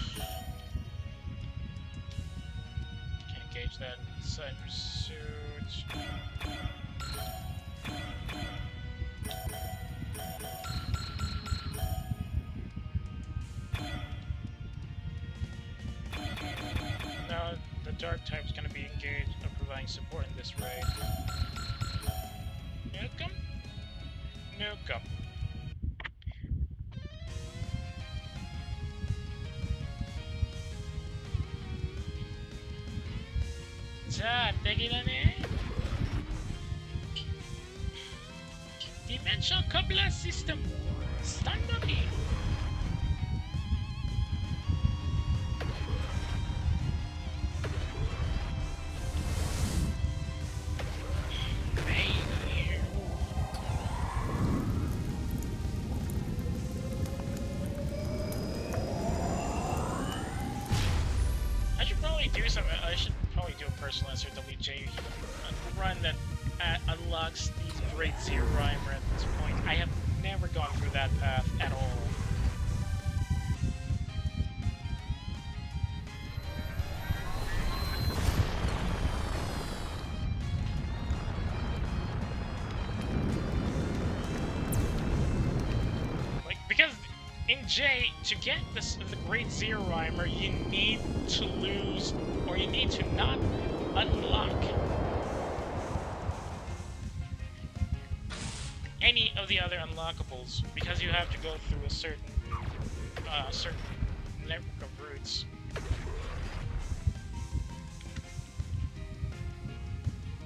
can engage that side pursuit. Now the dark type is going to be engaged of providing support in this raid. Nuke 'em? Nuke 'em. 자, 대기라네. Dimension Coupler System. Standard. I should probably do a personal SRWJ run that unlocks these Great Zero Rhymer at this point. I have never gone through that path at all. Like, because in J, to get the Great Zero Rhymer, you need to lose, or you need to not unlock any of the other unlockables, because you have to go through a certain network of routes.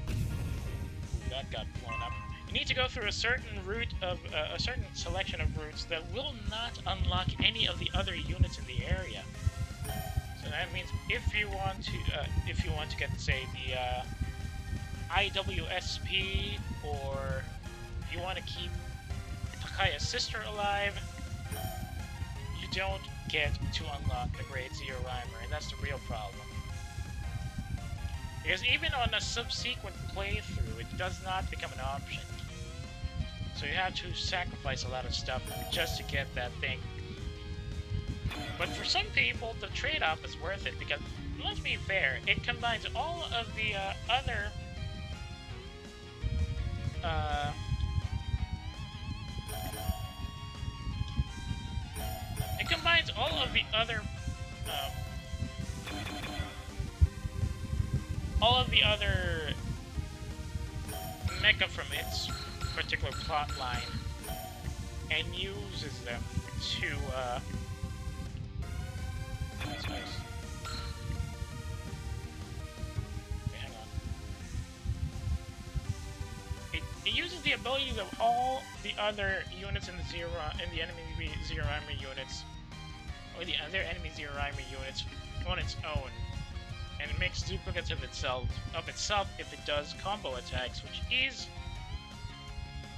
Ooh, that got blown up. You need to go through a certain route of a certain selection of routes that will not unlock any of the other units in the area. So that means if you want to get, say, the IWSP, or you want to keep Takaya's sister alive, you don't get to unlock the Great Zero Rhymer, and that's the real problem. Because even on a subsequent playthrough, it does not become an option. So you have to sacrifice a lot of stuff just to get that thing. But for some people, the trade-off is worth it, because, let's be fair, it combines all of the other mecha from its particular plot line and uses them to that's nice. Okay, hang on. It uses the abilities of all the other units in the enemy Zero Rhymer units, or the other enemy Zero Rhymer units, on its own, and it makes duplicates of itself if it does combo attacks, which is,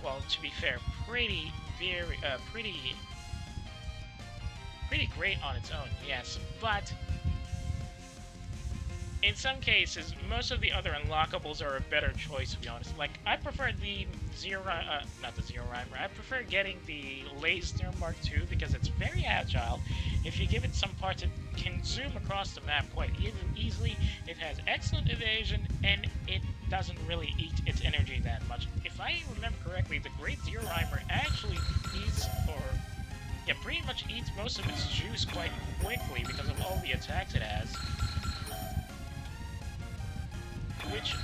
well, to be fair, pretty great on its own, yes, but in some cases, most of the other unlockables are a better choice, to be honest. Like, I prefer the not the Zero Rhymer, I prefer getting the Laser Mark II because it's very agile. If you give it some parts, it can zoom across the map quite easily. It has excellent evasion, and it doesn't really eat its energy that much. If I remember correctly, the Great Zero Rhymer actually eats, pretty much eats most of its juice quite quickly because of all the attacks it has. Which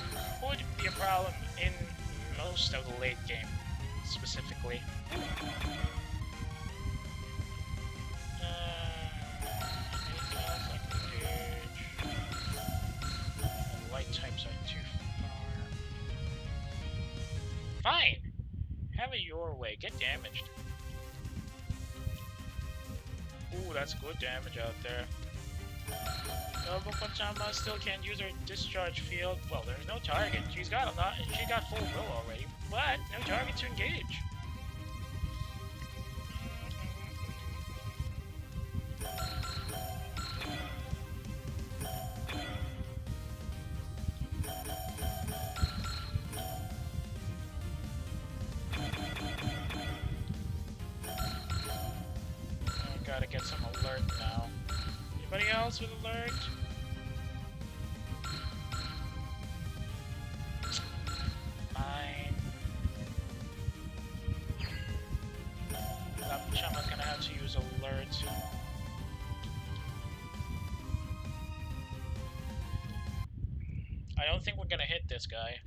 could be a problem in most of the late game, specifically. Anything else I can engage? The light types are too far. Fine! Have it your way. Get damaged. Ooh, that's good damage out there. Nobuko-chama still can't use her discharge field. Well, there's no target. She got full will already, but no target to engage. I gotta get some alert now. I don't think we're gonna hit this guy.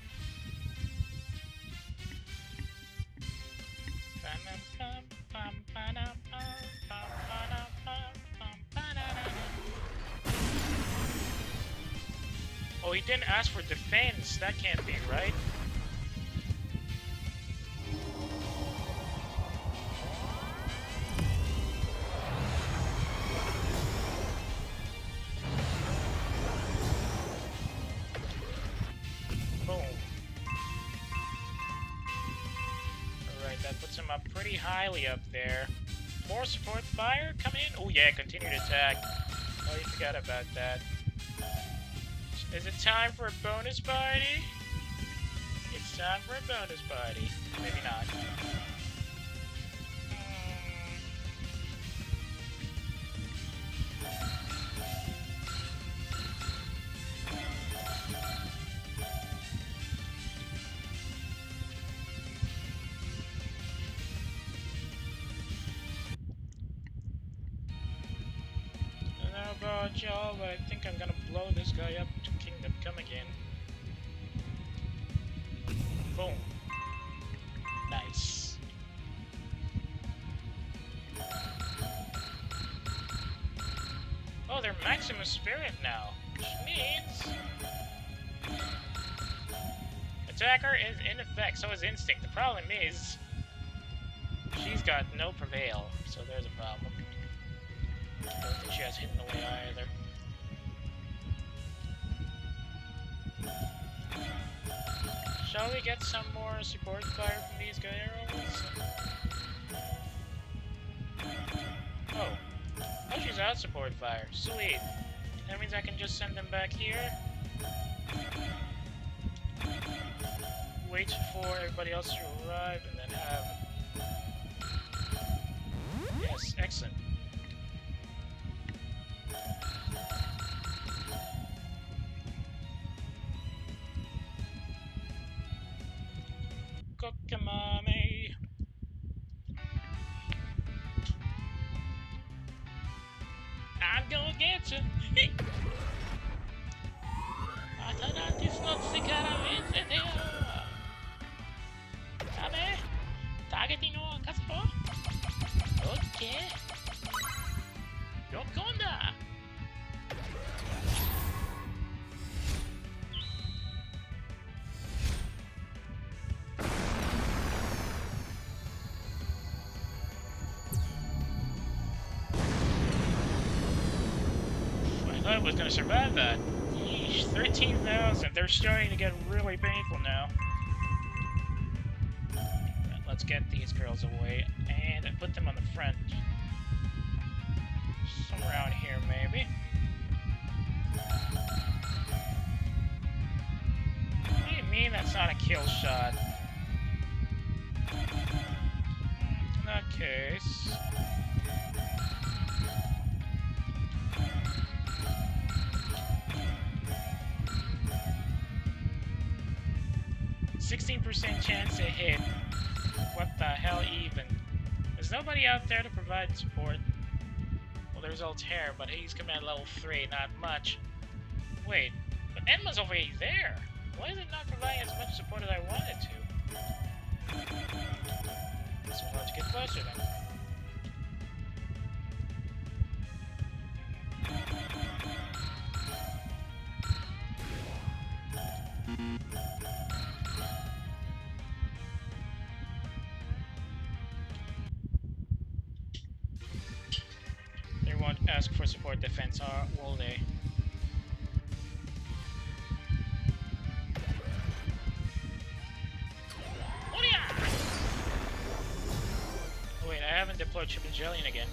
Oh, he didn't ask for defense. That can't be right. Boom. Alright, that puts him up pretty highly up there. More support fire, come in. Oh yeah, continued attack. Oh, you forgot about that. Is it time for a bonus party? It's time for a bonus party. Maybe not. I don't know about y'all, but I think I'm gonna blow this guy up to Kingdom Come Again. Boom. Nice. Oh, they're Maximus Spirit now, which means attacker is in effect, so is Instinct. The problem is she's got no Prevail, so there's a problem. I don't think she has Hidden Away either. Shall we get some more support fire from these gyros? Oh. Oh, she's out support fire. Sweet. That means I can just send them back here. Wait for everybody else to arrive and then have... Yes, excellent. Kokamame. I'm gonna get you. Atalante not the caravans there. Abe, targeting on Casper. Okay. Yokonda. I was gonna survive that. Yeesh, 13,000. They're starting to get really painful now. Right, let's get these girls away and put them on the front. Somewhere around here, maybe. What do you mean that's not a kill shot? In that case... 16% chance to hit. What the hell even? There's nobody out there to provide support. Well, there's Altair, but he's command level 3, not much. Wait, but Enma's already there. Why is it not providing as much support as I wanted to? So we'll have to get closer then. Ask for support defense, will they? Oh, wait, I haven't deployed Chip and Jellian again.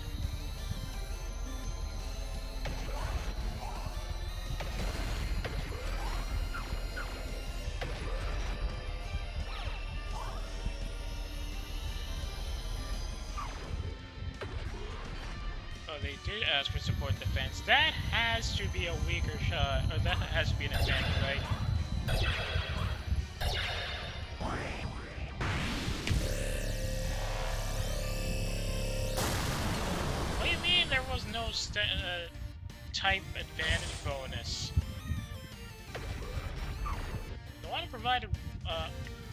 They did ask for support defense. That has to be a weaker shot, or that has to be an advantage, right? What do you mean there was no type advantage bonus? provided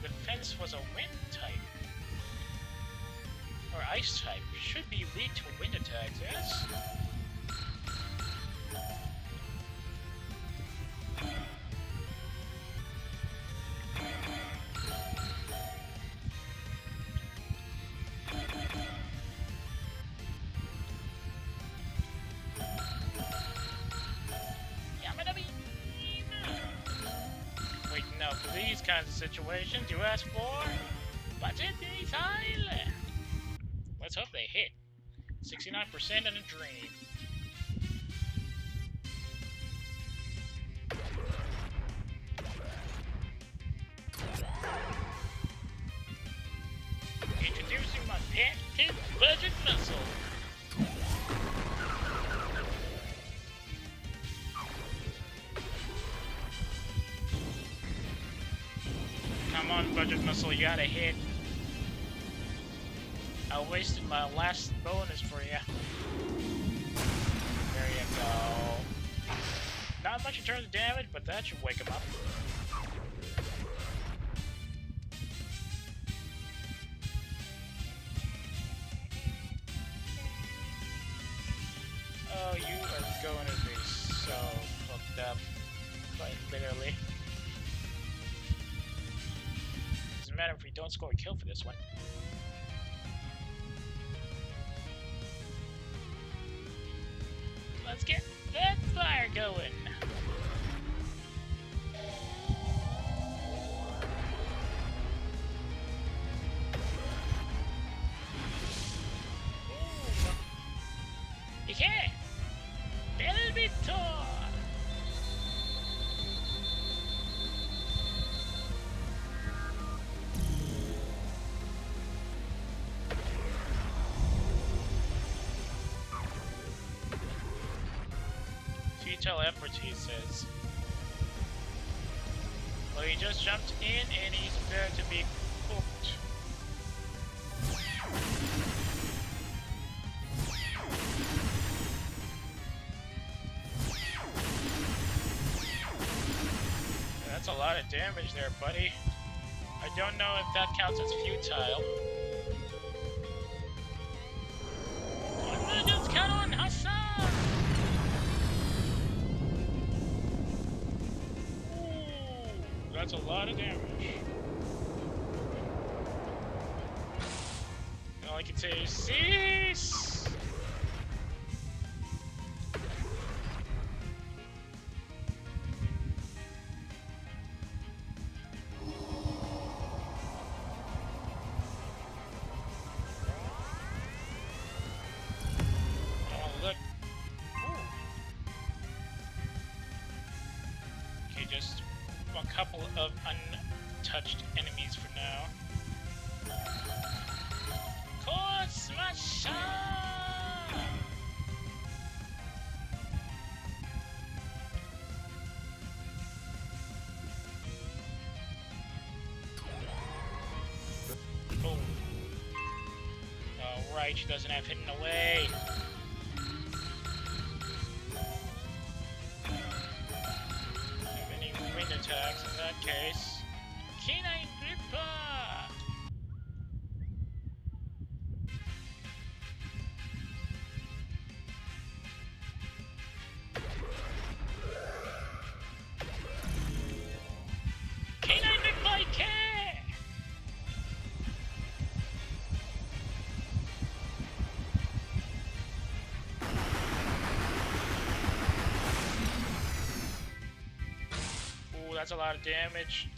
the fence was a wind type. Or ice type. Should be weak to wind attacks, yes? For these kinds of situations, you ask for budget missile. Let's hope they hit. 69% and a dream. Introducing my pet hit budget missile. Come on, budget missile, you gotta hit. I wasted my last bonus for you. There you go. Not much in terms of damage, but that should wake him up. Oh, you are going to be so hooked up. Quite literally. Doesn't matter if we don't score a kill for this one. Let's get that fire going. You can't. Del Victor. Futile efforts, he says. Well, he just jumped in and he's about to be cooked. That's a lot of damage there, buddy. I don't know if that counts as futile. Just count on Hassan! That's a lot of damage. All I can say is cease! Oh, look. Ooh. Okay, just a couple of untouched enemies for now. Core Smasher! Oh. Alright, she doesn't have hidden away. Wind attacks in that case. Canine Gripper! Canine Big Bike! That's a lot of damage.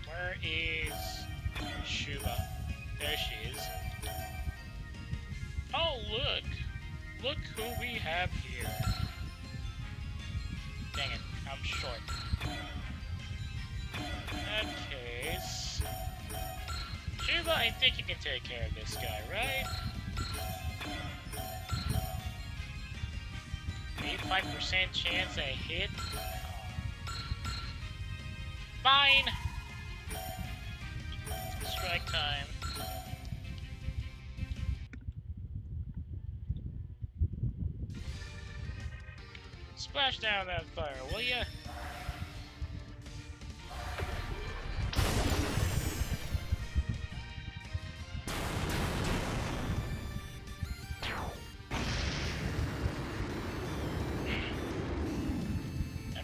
Where is Shuba? There she is. Oh, look! Look who we have here. Dang it, I'm short. In that case... Shuba, I think you can take care of this guy, right? %85 chance I hit. Fine! Strike time. Splash down that fire, will ya?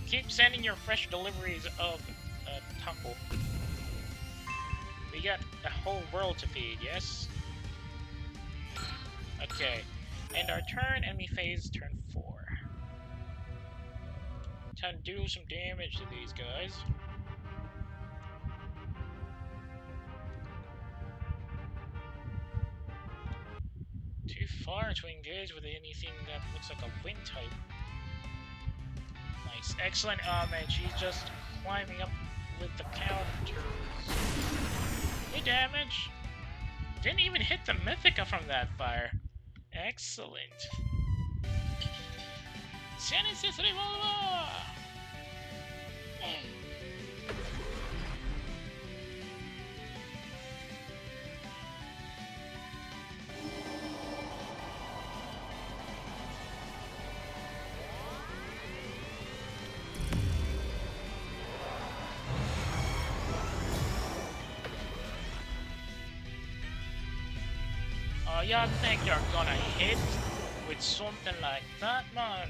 Keep sending your fresh deliveries of taco. We got a whole world to feed, yes? Okay. End our turn, enemy phase, turn 4. Time to do some damage to these guys. Too far to engage with anything that looks like a wind type. Nice. Excellent homage. He's just climbing up with the counters. Good damage. Didn't even hit the Mythica from that fire. Excellent. Y'all think you're gonna hit with something like that, man?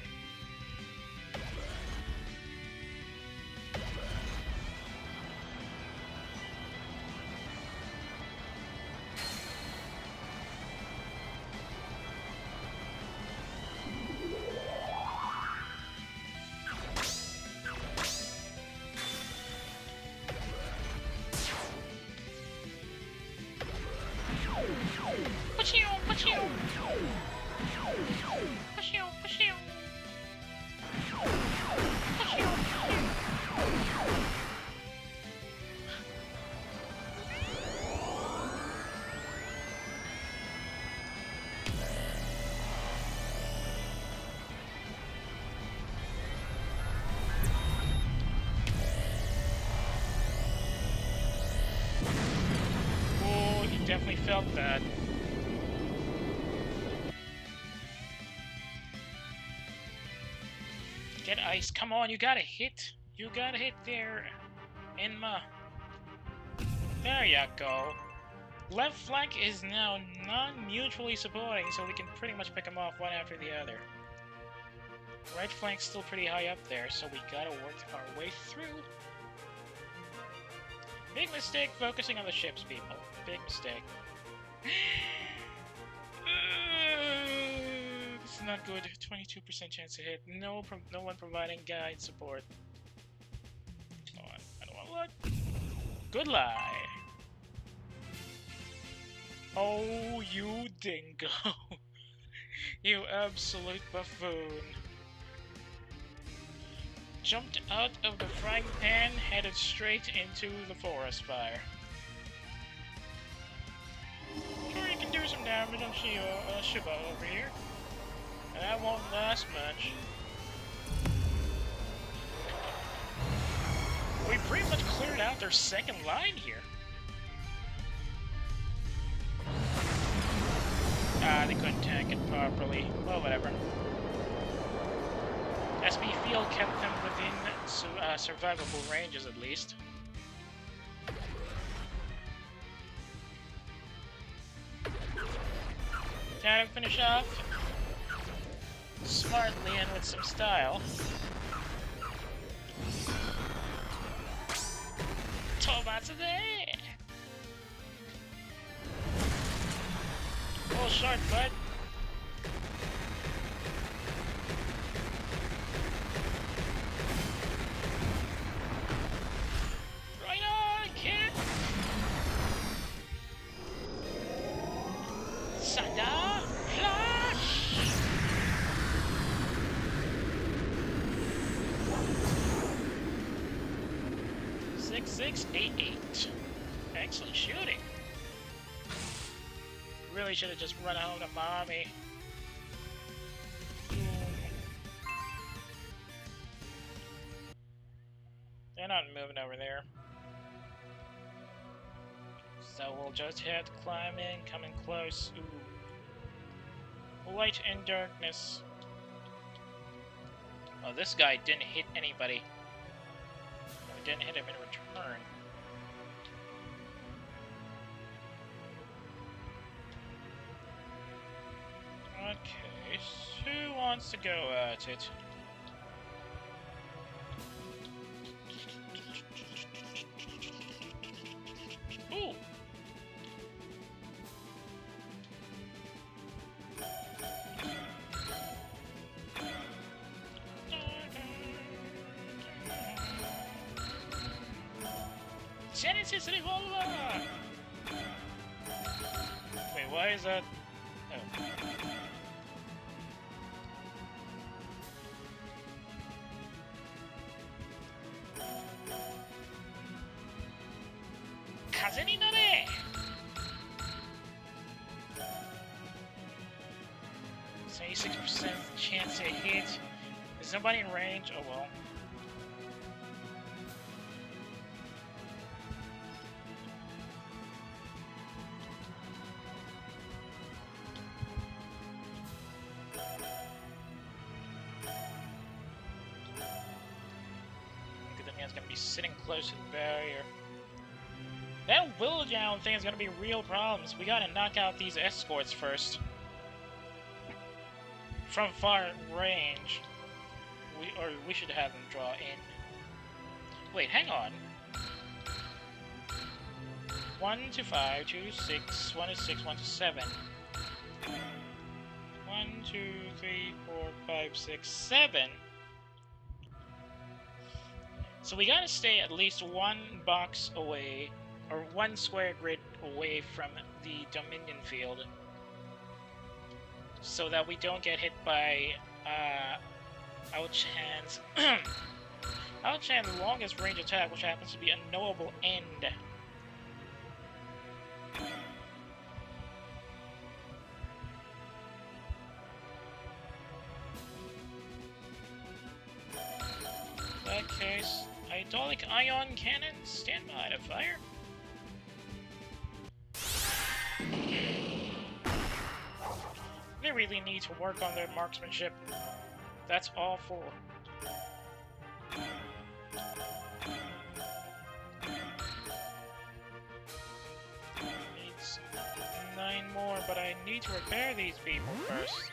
Definitely felt that. Get ice. Come on, you gotta hit. You gotta hit there. Enma. There you go. Left flank is now non-mutually supporting, so we can pretty much pick them off one after the other. Right flank's still pretty high up there, so we gotta work our way through. Big mistake focusing on the ships, people. Big mistake. This is not good. 22% chance to hit. No one providing guide support. Come on. I don't want to look. Good lie. Oh, you dingo. You absolute buffoon. Jumped out of the frying pan, headed straight into the forest fire. Sure, you can do some damage on Shiba over here. And that won't last much. We pretty much cleared out their second line here. They couldn't tank it properly. Well, whatever. SB Field kept them within survivable ranges at least. Time to finish off smartly and with some style. Tomato there! Oh, short butt. Right on, kid! Sada! Flash! Six, 8, 8. Excellent shooting. really should have just run home to mommy. They're not moving over there. So we'll just head climbing, coming close. Ooh. Light and darkness. Oh, this guy didn't hit anybody. Or didn't hit him in return. Okay, who wants to go at it? Ooh! Genesis Revolver! Wait, why is that? Oh. Kaze ni nare! 76% chance to hit. Is nobody in range? Oh well. Gonna be sitting close to the barrier. That willow down thing is gonna be real problems. We gotta knock out these escorts first. From far range. We should have them draw in. Wait, hang on. 1 to 5, 2 to 6, 1 to 6, 1 to 7. 1, 2, 3, 4, 5, 6, 7. So we gotta stay at least one box away, or one square grid away from the Dominion field, so that we don't get hit by Ao-chan's Ao-chan's longest range attack, which happens to be a knowable end. In that case, hydraulic ion cannon, stand by to fire. They really need to work on their marksmanship. That's all for. Needs 9 more, but I need to repair these people first.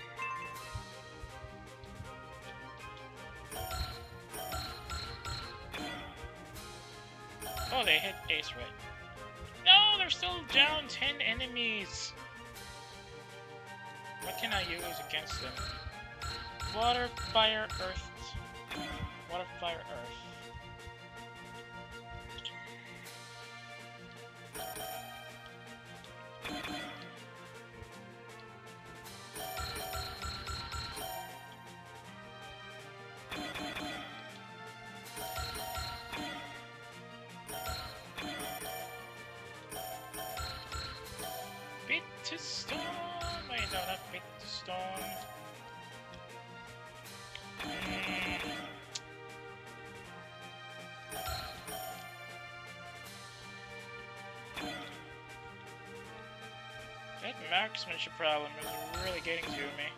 Oh, they hit Ace Red. No, they're still down 10 enemies. What can I use against them? Water, fire, earth. Water, fire, earth. Bit to storm. Wait, no, not bit to storm. That marksmanship problem is really getting to me.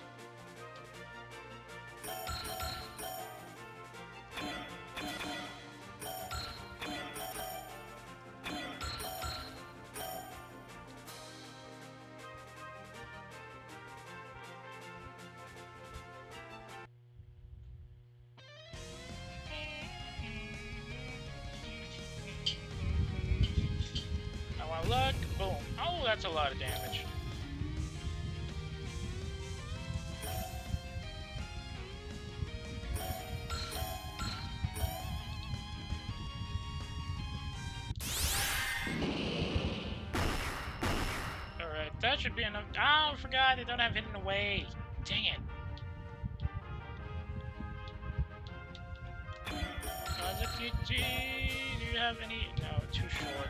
I want luck. Boom. Oh, that's a lot of damage. That should be enough. Oh, I forgot they don't have hidden away. Dang it. Do you have any? No, too short.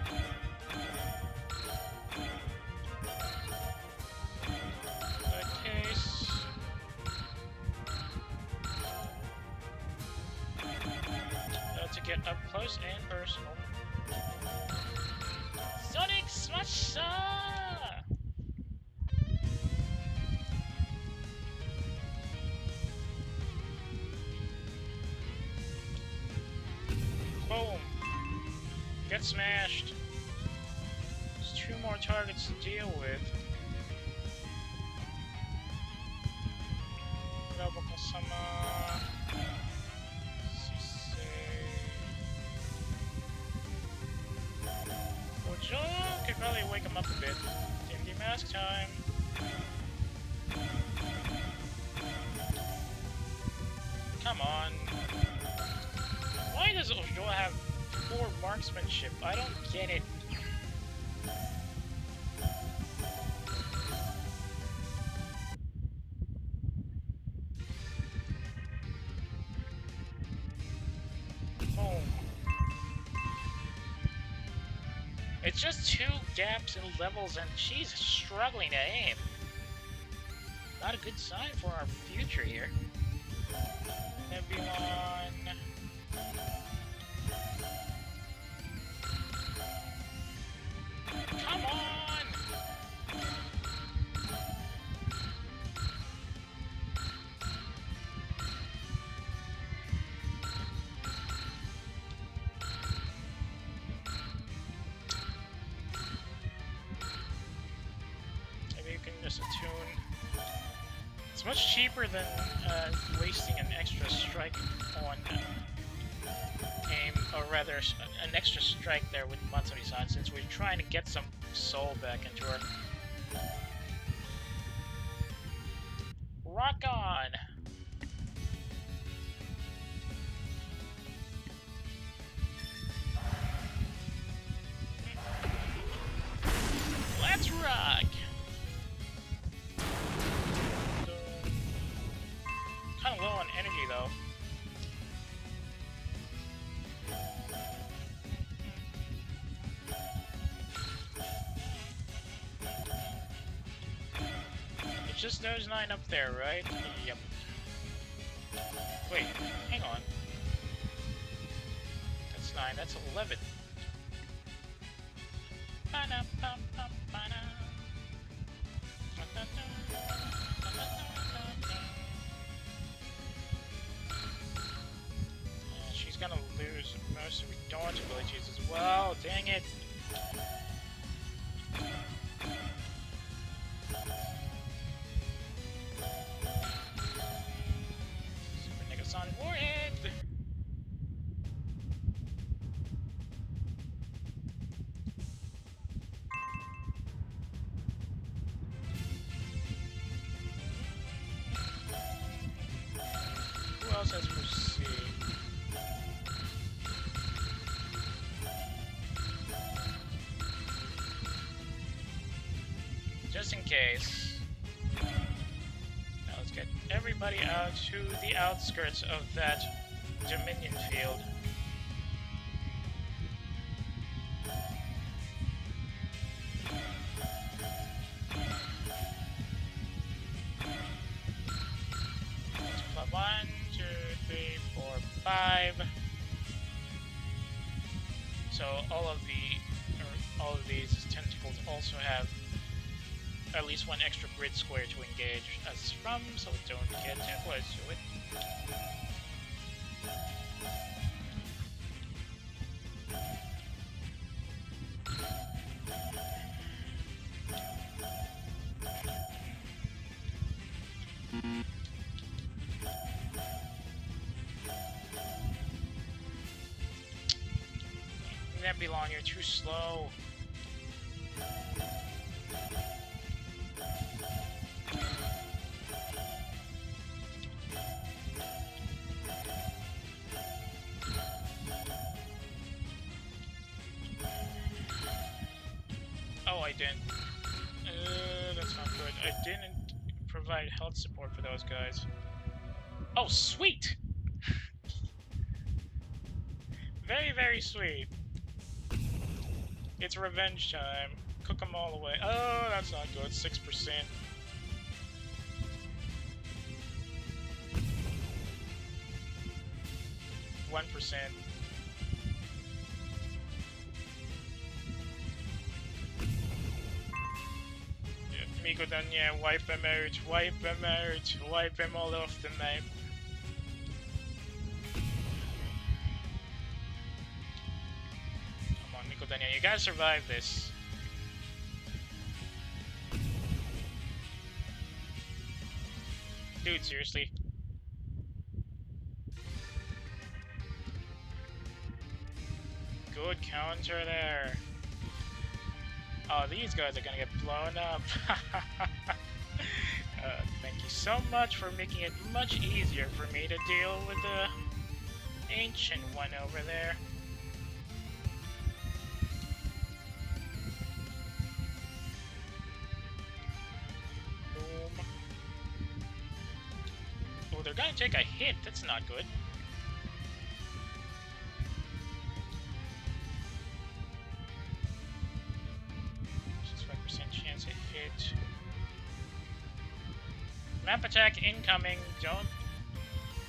smashed. There's 2 more targets to deal with. Joe could probably wake him up a bit. D&D mask time. Come on. Why does Ojo have 4 marksmanship? I don't get it. Boom. It's just 2 gaps in levels and she's struggling to aim. Not a good sign for our future here. Everyone. Come on! Maybe you can just attune. It's much cheaper than wasting an extra strike on aim, or rather, an extra strike there with Matsuri-san, since we're trying to get some soul back into her. Rock on! Let's rock! Kind of low on energy, though. It's just those 9 up there, right? Yep. Wait, hang on. That's 9, that's 11. She's gonna lose most of her dodge abilities as well, dang it! Super Negasonic Warhead! Who else has Mercy? Just in case. Now let's get everybody out to the outskirts of that Dominion field. Club 1, 2, 3, 4, 5. So all of these tentacles also have at least 1 extra grid square to engage us from, so don't get too close to it. You can't be long, you're too slow. Oh, I didn't. That's not good. I didn't provide health support for those guys. Oh, sweet! Very, very sweet. It's revenge time. Cook them all away. Oh, that's not good. 6%. %. Migo-dan, yeah, wipe them out, wipe them out, wipe them all off the map. Come on, Mikudania. You gotta survive this. Dude, seriously. Good counter there. Oh, these guys are gonna get blown up. Thank you so much for making it much easier for me to deal with the ancient one over there. Boom. Oh, they're gonna take a hit. That's not good. 65% chance to hit. Map attack incoming. Don't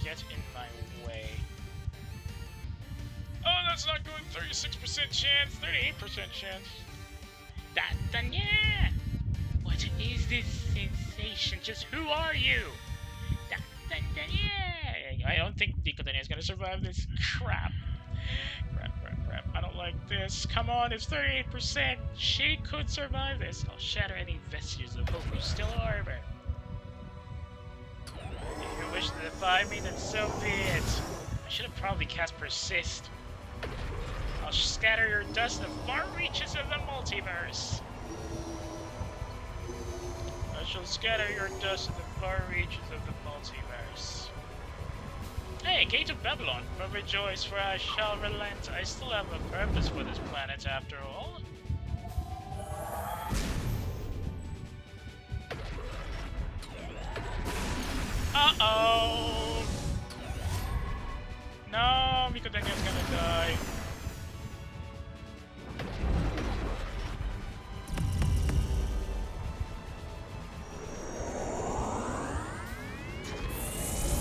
get in my way. Oh, that's not good. 36% chance. 38% chance. Yeah. What is this sensation? Just who are you? Yeah. I don't think Mikudania is gonna survive this. Crap. Crap. I don't like this. Come on, it's 38%. She could survive this. I'll shatter any vestiges of hope you still harbor. If you wish to defy me, then so be it. I should have probably cast Persist. I'll scatter your dust in the far reaches of the multiverse. I shall scatter your dust in the far reaches of the multiverse. Hey, Gate of Babylon, but rejoice, for I shall relent. I still have a purpose for this planet after all. Uh-oh! No, Mikudania's gonna die.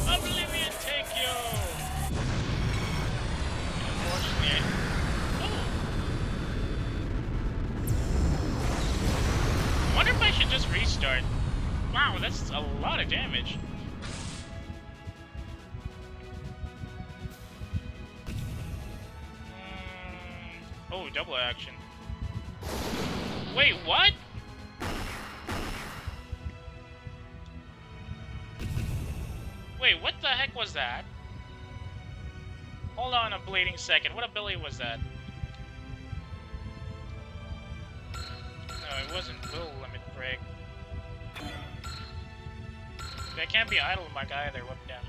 Oblivion take you! Unfortunately. Oh. I wonder if I should just restart. Wow, that's a lot of damage. Oh, double action. Wait, what? Wait, what the heck was that? Hold on a bleeding second. What ability was that? No, it wasn't Will Limit Break. That can't be Idle Mark either. What down?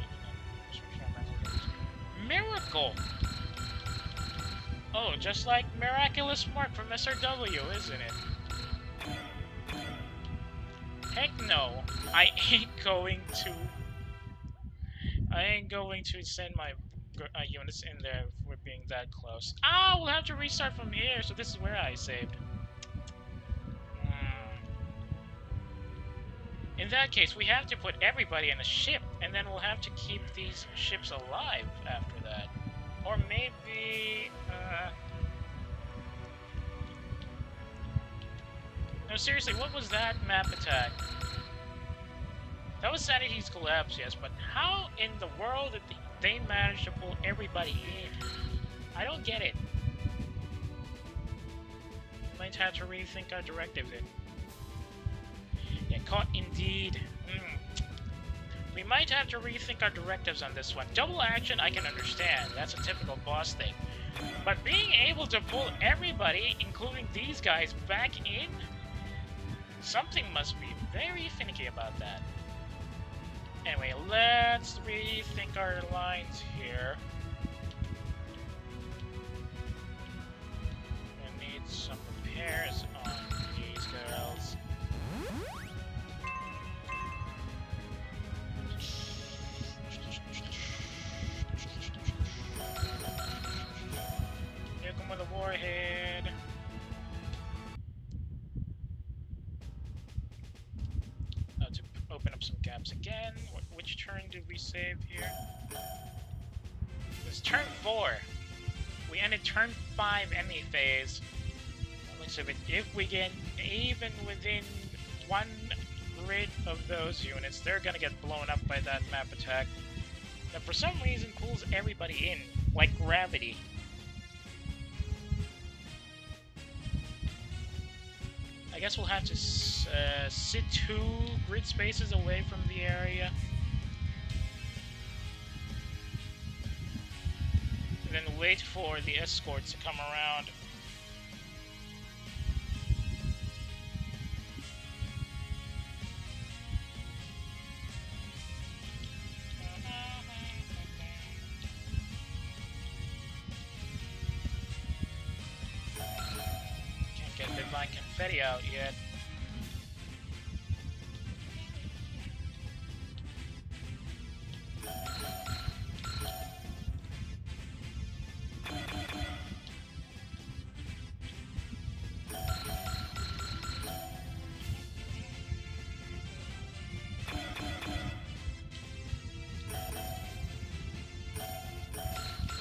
Miracle! Oh, just like Miraculous Mark from SRW, isn't it? Heck no. I ain't going to send my units in there if we're being that close. Ah, we'll have to restart from here, so this is where I saved. In that case, we have to put everybody in a ship, and then we'll have to keep these ships alive after that. Or maybe... No, seriously, what was that map attack? That was Sanity's collapse, yes, but how in the world did they manage to pull everybody in? I don't get it. Might have to rethink our directives then. Yeah, caught indeed. We might have to rethink our directives on this one. Double action, I can understand. That's a typical boss thing. But being able to pull everybody, including these guys, back in? Something must be very finicky about that. Anyway, let's rethink our lines here. We need some repairs on these girls. Here come with a warhead. To open up some gaps again. Which turn did we save here? It's turn 4. We ended turn 5 enemy phase. Looks of it, if we get even within one grid of those units, they're gonna get blown up by that map attack. That for some reason pulls everybody in, like gravity. I guess we'll have to sit 2 grid spaces away from the area. And then wait for the escorts to come around. Can't get divine confetti out yet.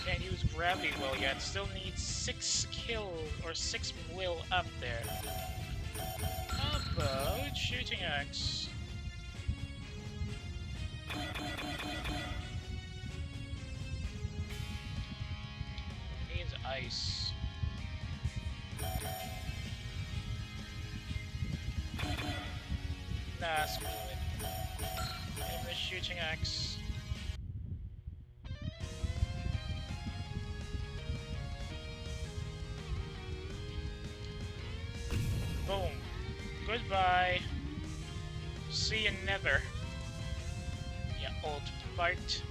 Can't use gravity will yet. Still needs 6 kills or 6 will up there. How about shooting axe? Needs ice. Nah, screw it. And the shooting axe. Boom. Goodbye. See you never. Ya old fart.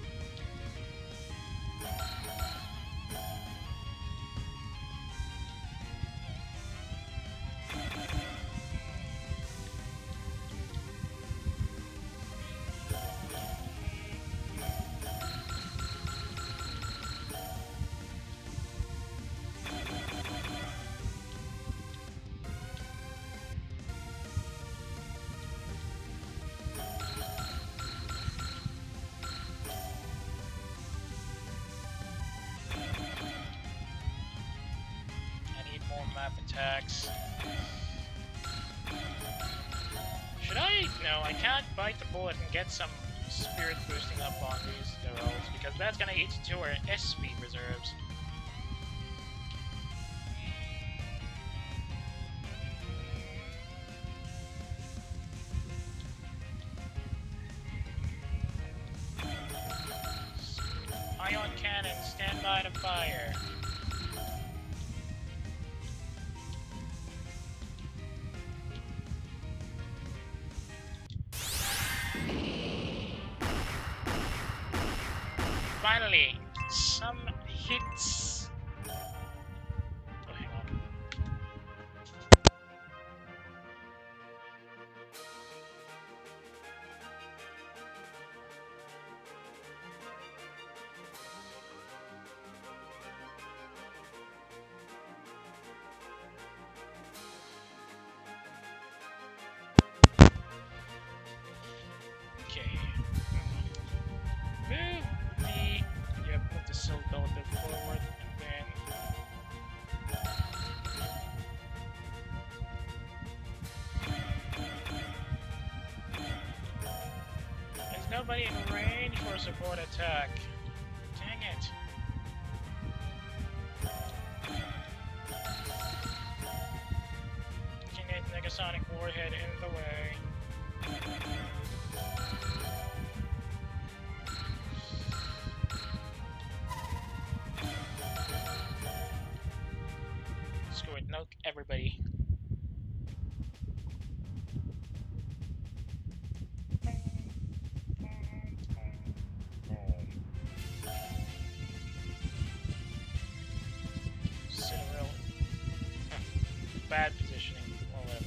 Map attacks. Should I? No, I can't bite the bullet and get some spirit boosting up on these rolls because that's gonna eat into our SP reserves. Ion cannon, stand by to fire. Finally, some hits. Oh, hang on. Okay. Move move the silk a little bit forward, and then there's nobody in range for a support attack. Dang it. Negasonic warhead in the way. Screw it, nuke everybody. Cinereal. Bad positioning, whatever.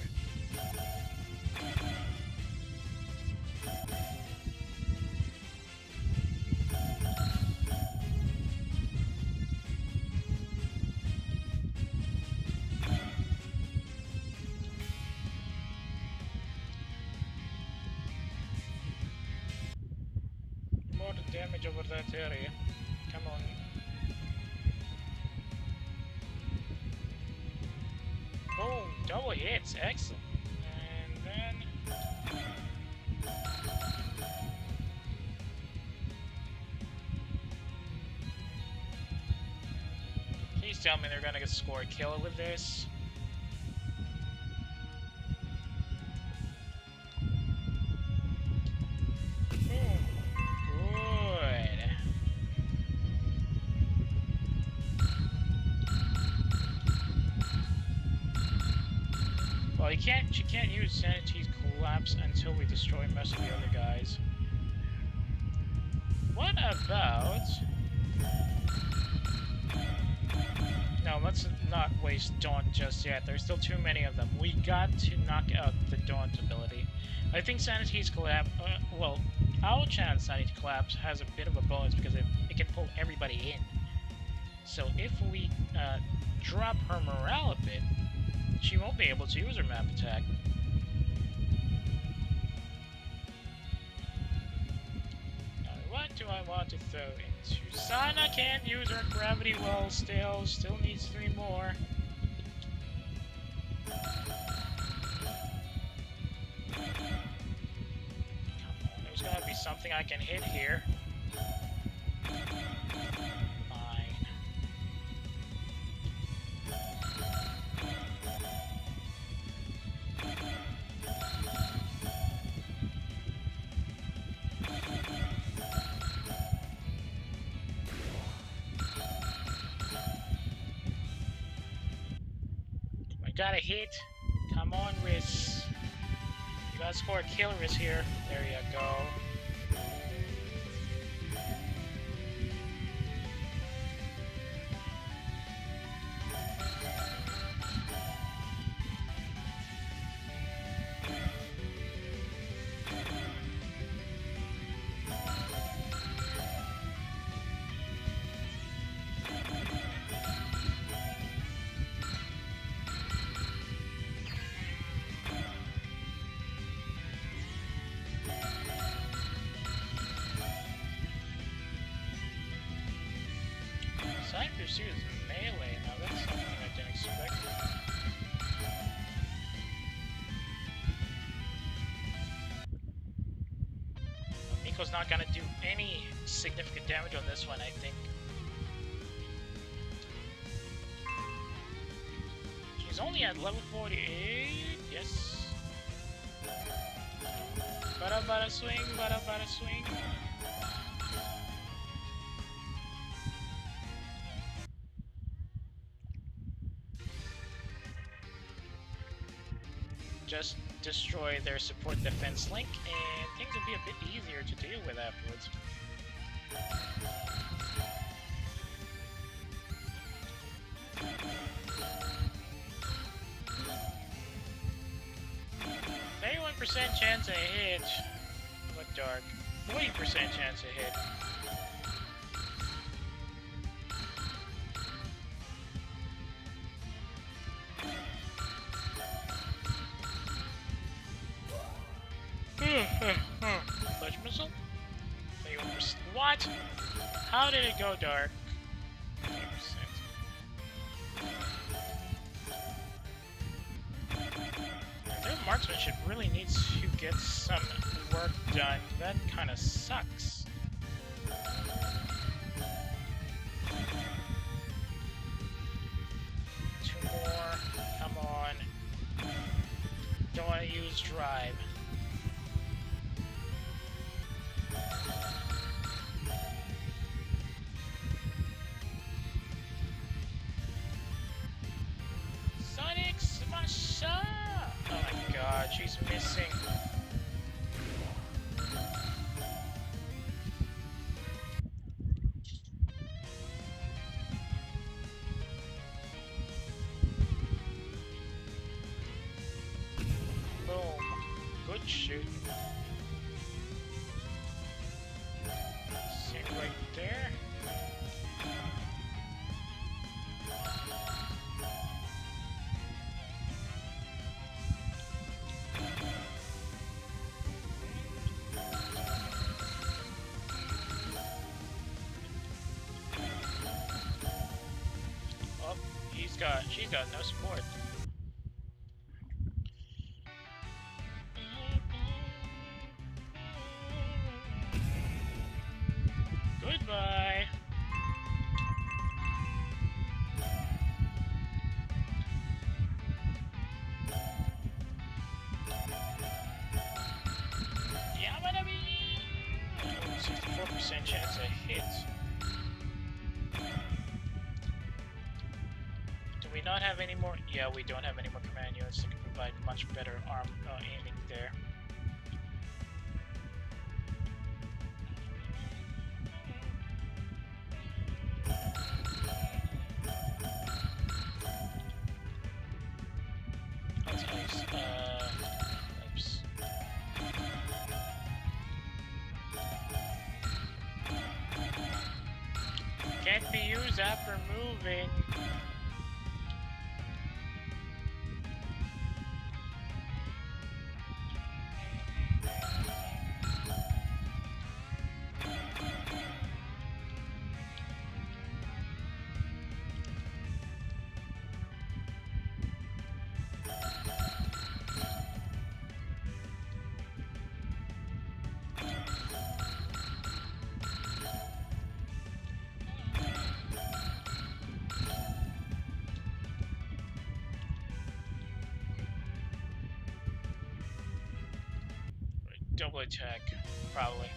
More damage over that area. Come on. Boom! Double hits, excellent. And then please tell me they're gonna score a kill with this. She can't use Sanity's collapse until we destroy most of the other guys. What about... No, let's not waste Daunt just yet. There's still too many of them. We got to knock out the Daunt ability. I think Sanity's collapse... well, our chance Sanity collapse has a bit of a bonus because it can pull everybody in. So if we drop her morale a bit, she won't be able to use her map attack. Now, what do I want to throw into? Sana can't use her gravity well still needs 3 more. Come on, there's gotta be something I can hit here. Gotta hit. Come on, Riz. You gotta score a kill, Riz, here. There you go. Side pursuit is melee now. That's something I didn't expect. Miko's not gonna do any significant damage on this one, I think. She's only at level 48. Yes. Bada swing, bada swing. Just destroy their support defense link, and things will be a bit easier to deal with afterwards. %, chance of hit. What dark? 40% chance of hit. Flash missile? 31%. What? How did it go dark? 20%. Their marksmanship really needs to get some work done. That kind of sucks. Two more. Come on. Don't want to use drive. Oh my god, she's missing. Boom. Good shoot. See right there. She's got no support. Goodbye. Yamanabe! 64% chance of hit. Do we not have any more? Yeah, we don't have any more command units that can provide much better arm aiming there. That's nice. Oops. Can't be used after moving. Double attack, probably.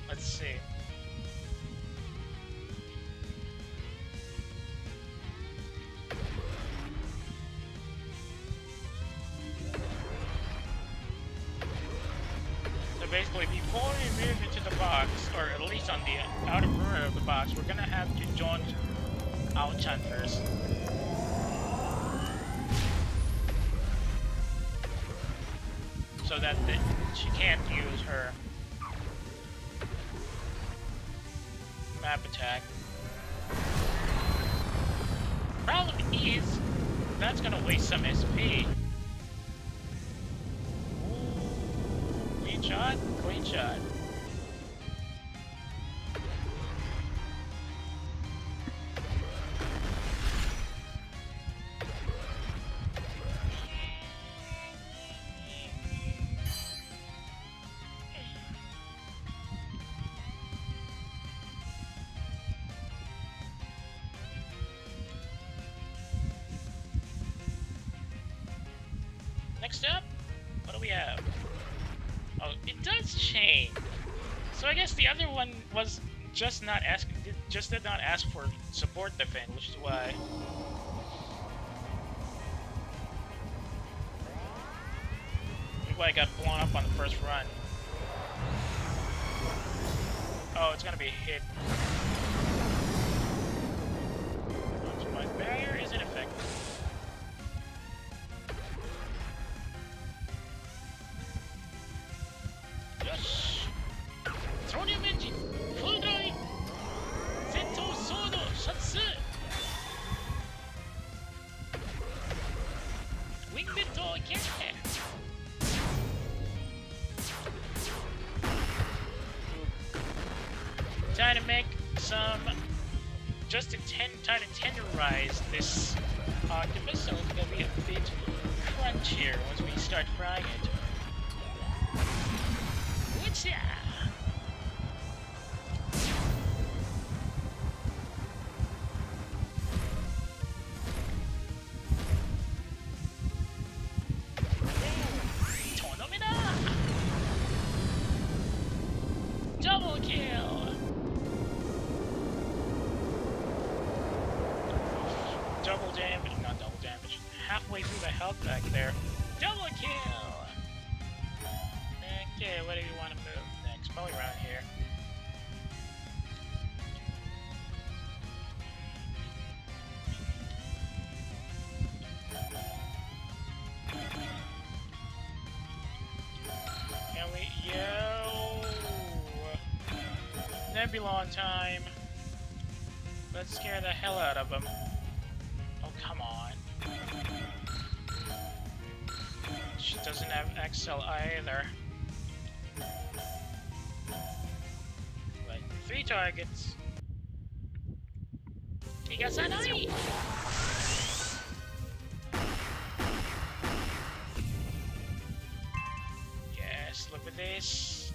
Let's see. So basically, before we move into the box, or at least on the outer perimeter of the box, we're gonna have to join Ao-chan first. So that she can't use her map attack. Problem is, that's gonna waste some SP. Ooh, clean shot, clean shot. Next up, what do we have? Oh, it does change. So I guess the other one was just not asking, just did not ask for support defend, which is why. Look like I got blown up on the first run. Oh, it's gonna be a hit. So my barrier is ineffective. Sodium engine, full drive, Zento Sword, Shatsu, Wing Beto, Keyta. Trying to make some, just to try to tenderize this octopus, so it's gonna be a bit crunchier once we start frying it. What's that? Double kill! Double damage, not double damage. Halfway through the health back there. Double kill! Okay, what do you want to move next? Probably around here. Can we? Yo! Nebula on time. Let's scare the hell out of him. Oh, come on. She doesn't have XL either. But 3 targets. Higasanai! Yes, look at this.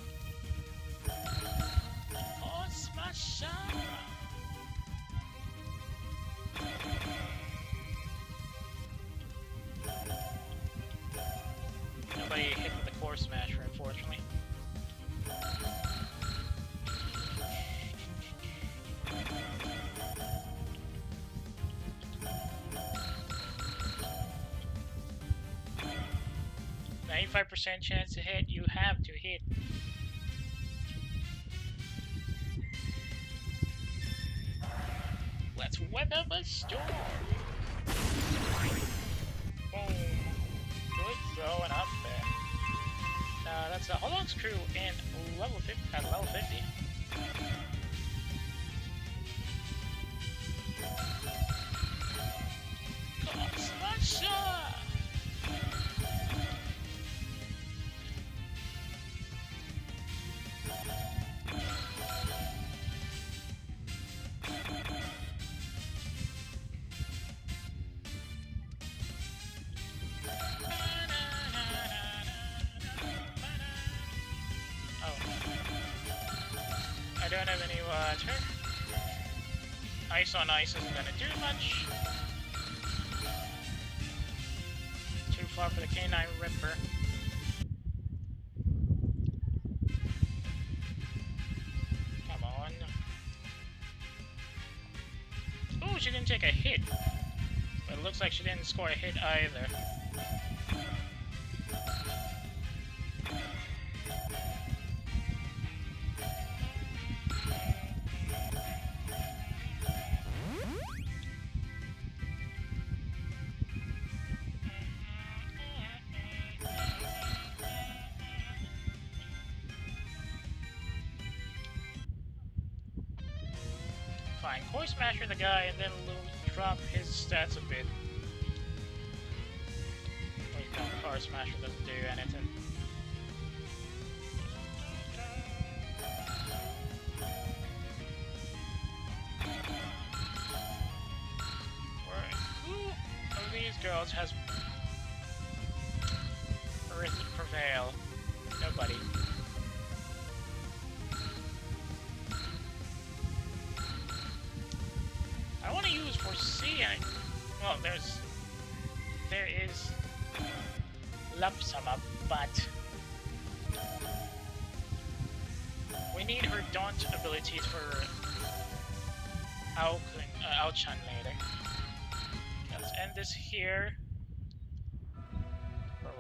Oh, smash up! Nobody hit with the core smasher, unfortunately. 95% chance to hit, you have to hit. Let's weather the storm. Boom. Good throwing up there. That's a Holo's crew in level 50, at level 50. Smasher! I don't have any water. Ice on ice isn't gonna do much. Too far for the canine ripper. Come on. Ooh, she didn't take a hit. But it looks like she didn't score a hit either. Fine, Core Smasher the guy and then drop his stats a bit. Wait, no, Core Smasher doesn't do anything. Who of these girls has prevail? Nobody. I want to use foresee and well, there is Lapsama, but we need her daunt abilities for Aochan later. Okay, let's end this here.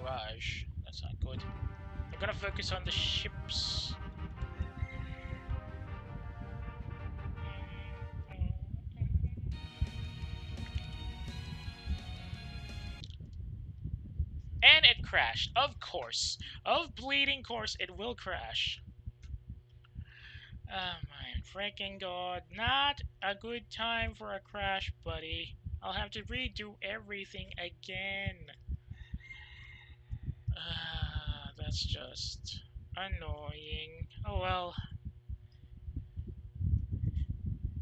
Barrage. That's not good. I'm gonna focus on the ships. And it crashed. Of course. Of bleeding course, it will crash. Oh my freaking god. Not a good time for a crash, buddy. I'll have to redo everything again. That's just annoying. Oh well.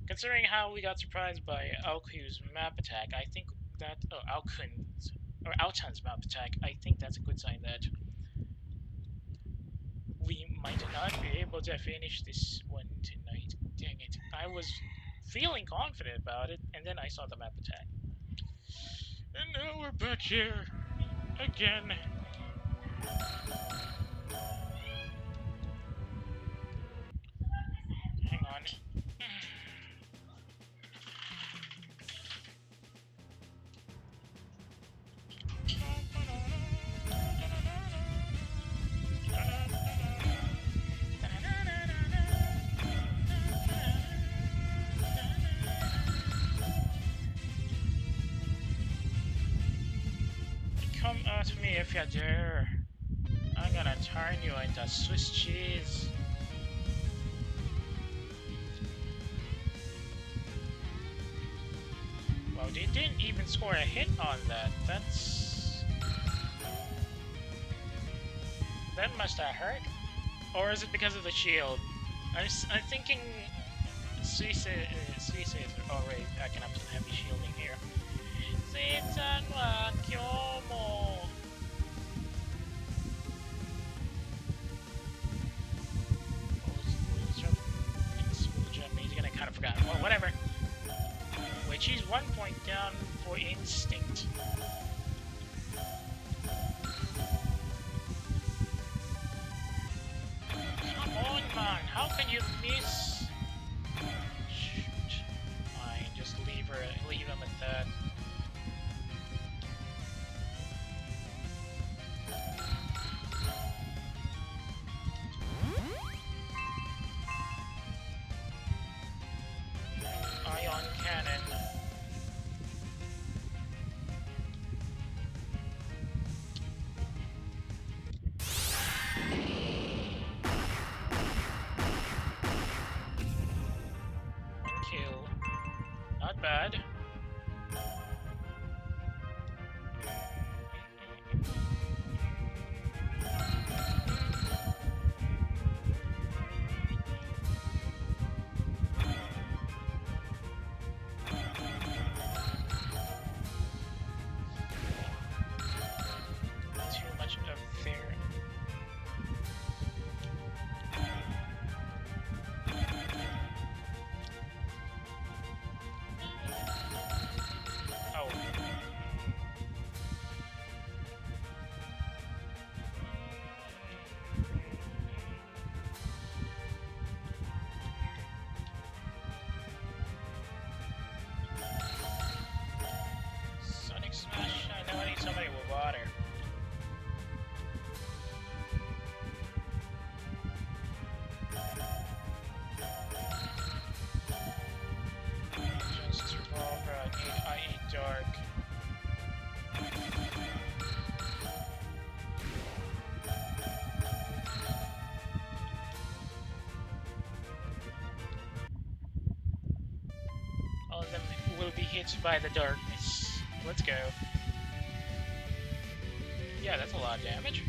Considering how we got surprised by Aoku's map attack, I think that... Oh, Aokun's... Or Aochan's map attack, I think that's a good sign that we might not be able to finish this one tonight. Dang it. I was feeling confident about it, and then I saw the map attack. And now we're back here again. Hang on. Come at me if you dare. I'm gonna turn you into Swiss cheese. Well, they didn't even score a hit on that. That must have hurt. Or is it because of the shield? I'm thinking Suisse is already backing up some heavy shielding here. He's gonna kind of forgot. Well, whatever. Wait, she's 1 point down for instinct. Come on, man. How can you miss? Shoot. Fine, just leave him at that. will be hit by the darkness. Let's go. Yeah, that's a lot of damage.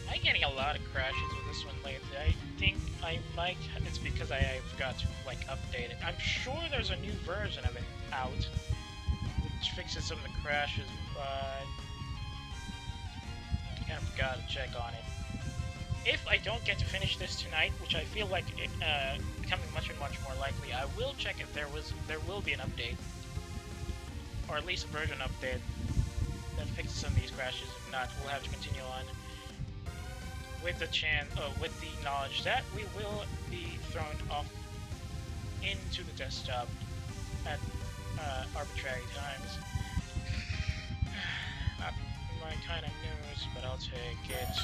I'm getting a lot of crashes with this one lately. I think I might. It's because I forgot to like update it. I'm sure there's a new version of it out, which fixes some of the crashes, but I kind of forgot to check on it. If I don't get to finish this tonight, which I feel like it becoming much more likely, I will check if there will be an update, or at least a version update that fixes some of these crashes. If not, we'll have to continue on with the with the knowledge that we will be thrown off into the desktop at arbitrary times. Not my kind of news, but I'll take it.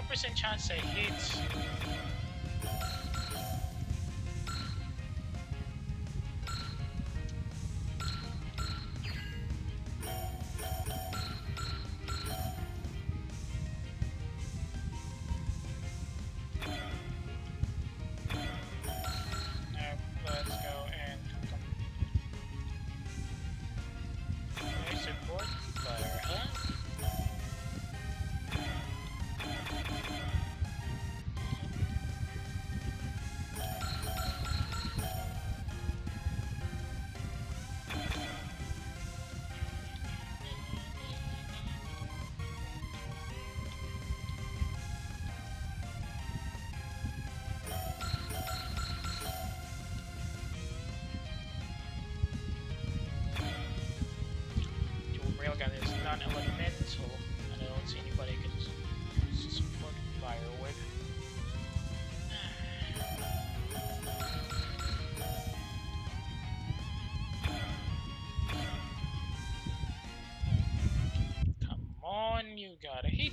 Percent chance I hit. Now let's go and support fire, huh? Railgun is non-elemental, and I don't see anybody I can support fire with. Come on, you gotta hit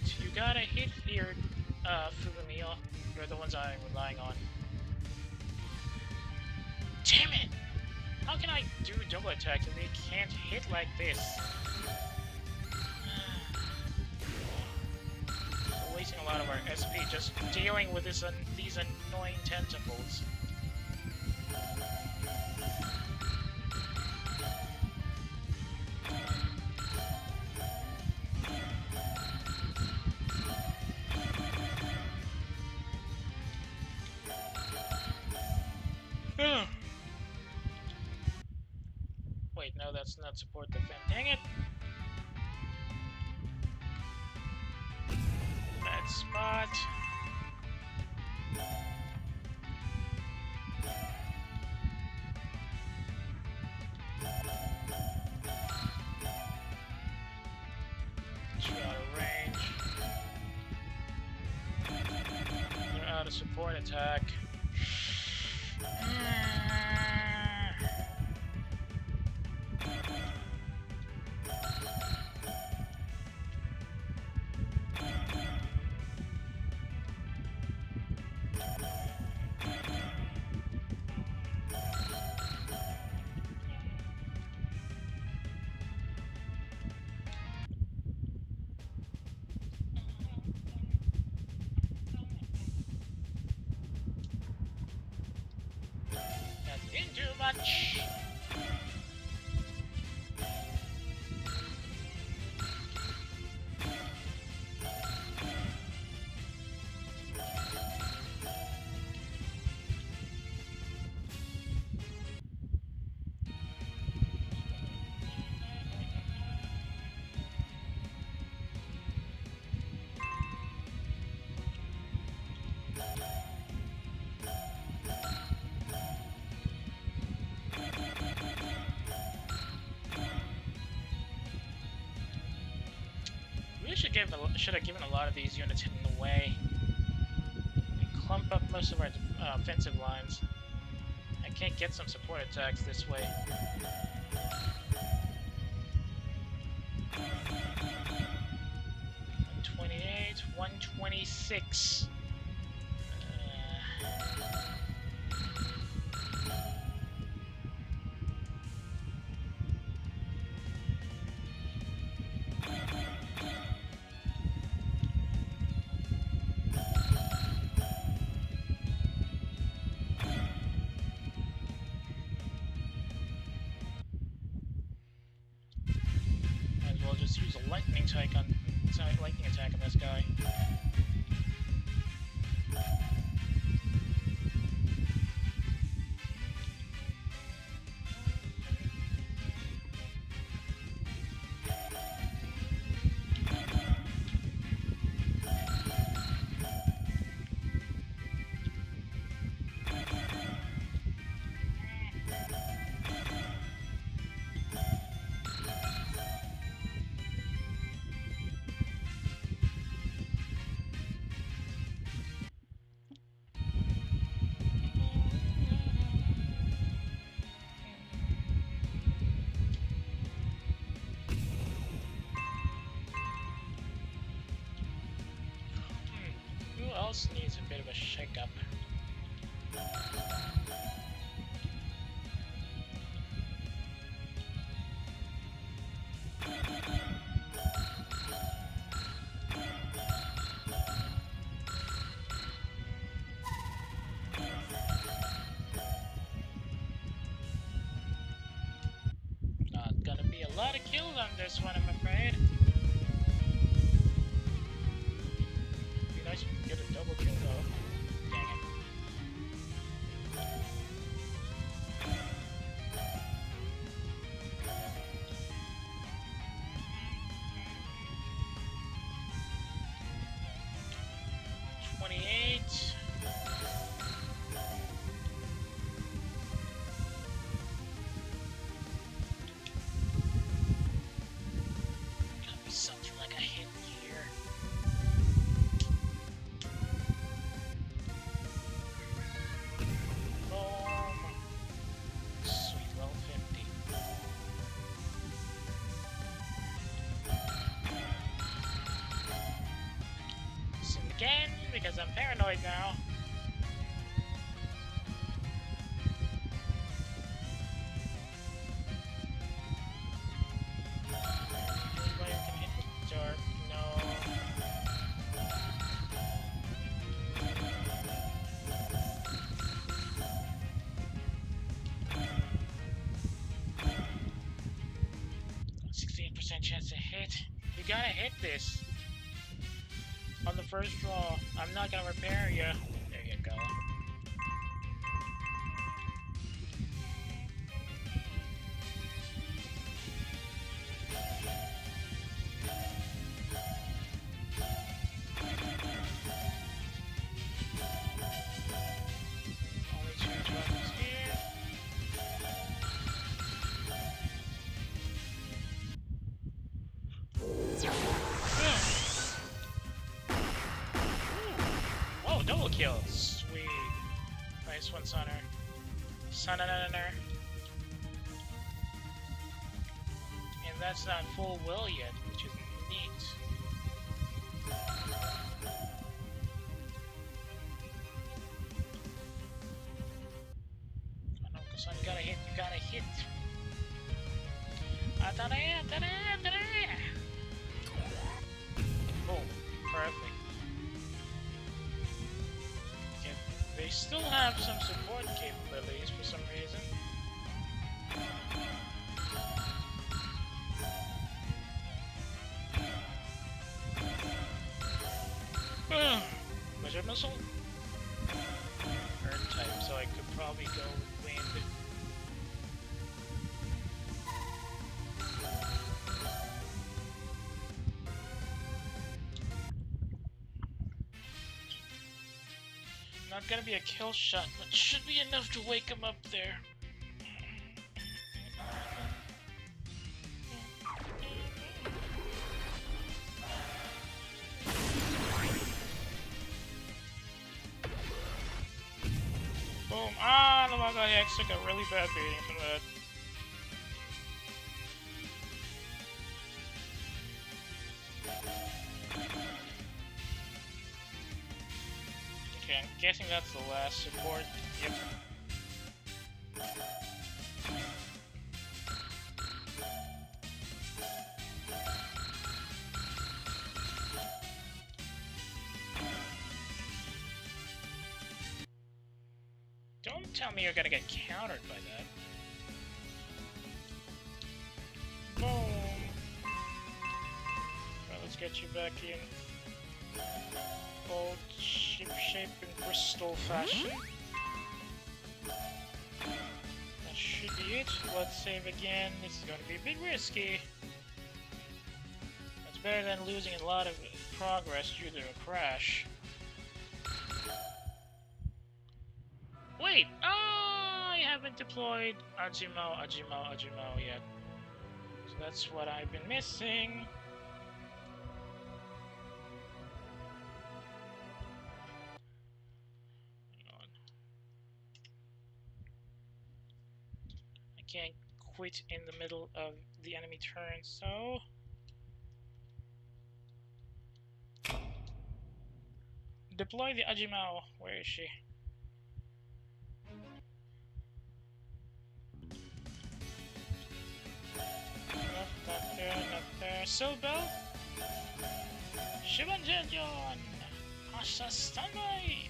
here, Fumiya. You're the ones I'm relying on. Damn it! How can I do double attacks if they can't hit like this? We're wasting a lot of our SP just dealing with these annoying tentacles. Wait, no, that's not support the fan. Dang it! Bad spot. Too out of range. They're out of support attack. Didn't do much. should have given a lot of these units hidden away. And clump up most of our offensive lines. I can't get some support attacks this way. 128, 126. Just use a lightning attack on this guy. Else needs a bit of a shake-up. Not gonna be a lot of kills on this one, I'm afraid. Get a double kill though. Dang it. Gotta be something like a hit here. Again, because I'm paranoid now. Anybody can hit the dark? No. %68% chance to hit. You gotta hit this. On the first draw, I'm not gonna repair you. There you go. Only 2 troubles here. Double kill. Sweet. Nice one, Sonner. Sonner. And that's not full will yet, which is neat. Oh no, Son, you gotta hit, you gotta hit. Oh, perfect. They still have some support capabilities for some reason. Measure missile? Earth type, so I could probably go with wind. Not gonna be a kill shot, but should be enough to wake him up there. Yamaga Hex took a really bad beating from that. Okay, I'm guessing that's the last support. Yep. Don't tell me you're gonna get countered by that. Boom! Well, let's get you back in old ship-shape and crystal fashion. That should be it. Let's save again. This is going to be a bit risky. It's better than losing a lot of progress due to a crash. Wait! I haven't deployed Ajimo yet. So that's what I've been missing. Hang on. I can't quit in the middle of the enemy turn, so... Deploy the Ajimao. Where is she? Not there, not there. Silbel? Shibanjeon! Asha standby!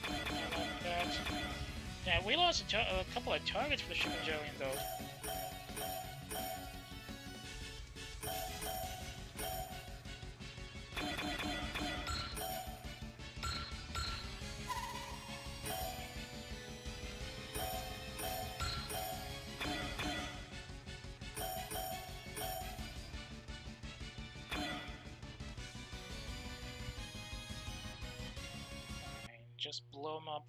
Like that. Yeah, we lost a couple of targets for the Shibanjeon though. Just blow them up.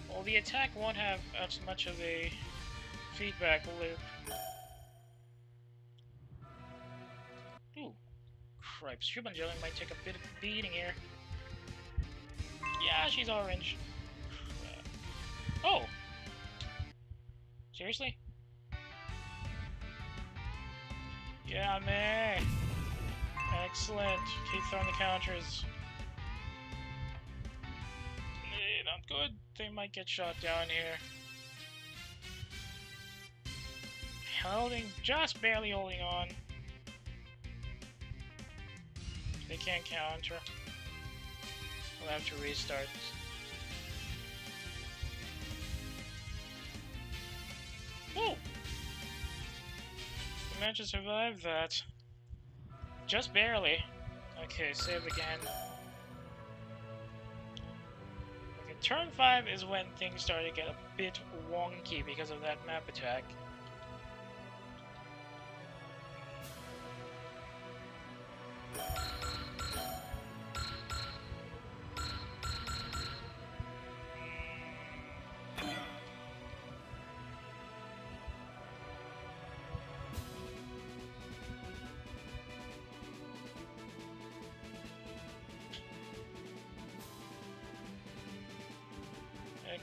Well, the attack won't have as much of a feedback loop. Ooh, cripes. Shibanjeon might take a bit of a beating here. Yeah, she's orange. Oh! Seriously? Yeah, man. Excellent. Keep throwing the counters. Not good. They might get shot down here. Just barely holding on. They can't counter. We'll have to restart. Whoa! We managed to survive that. Just barely. Okay, save again. Okay, turn 5 is when things start to get a bit wonky because of that map attack.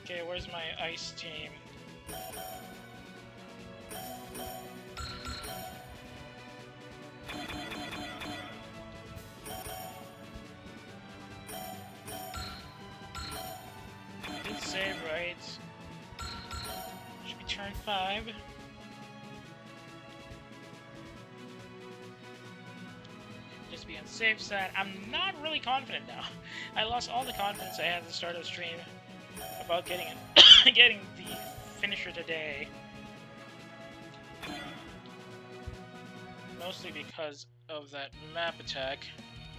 Okay, where's my ice team? Did save right. Should be turn 5. Just be on the safe side. I'm not really confident now. I lost all the confidence I had at the start of the stream about getting getting the finisher today. Mostly because of that map attack.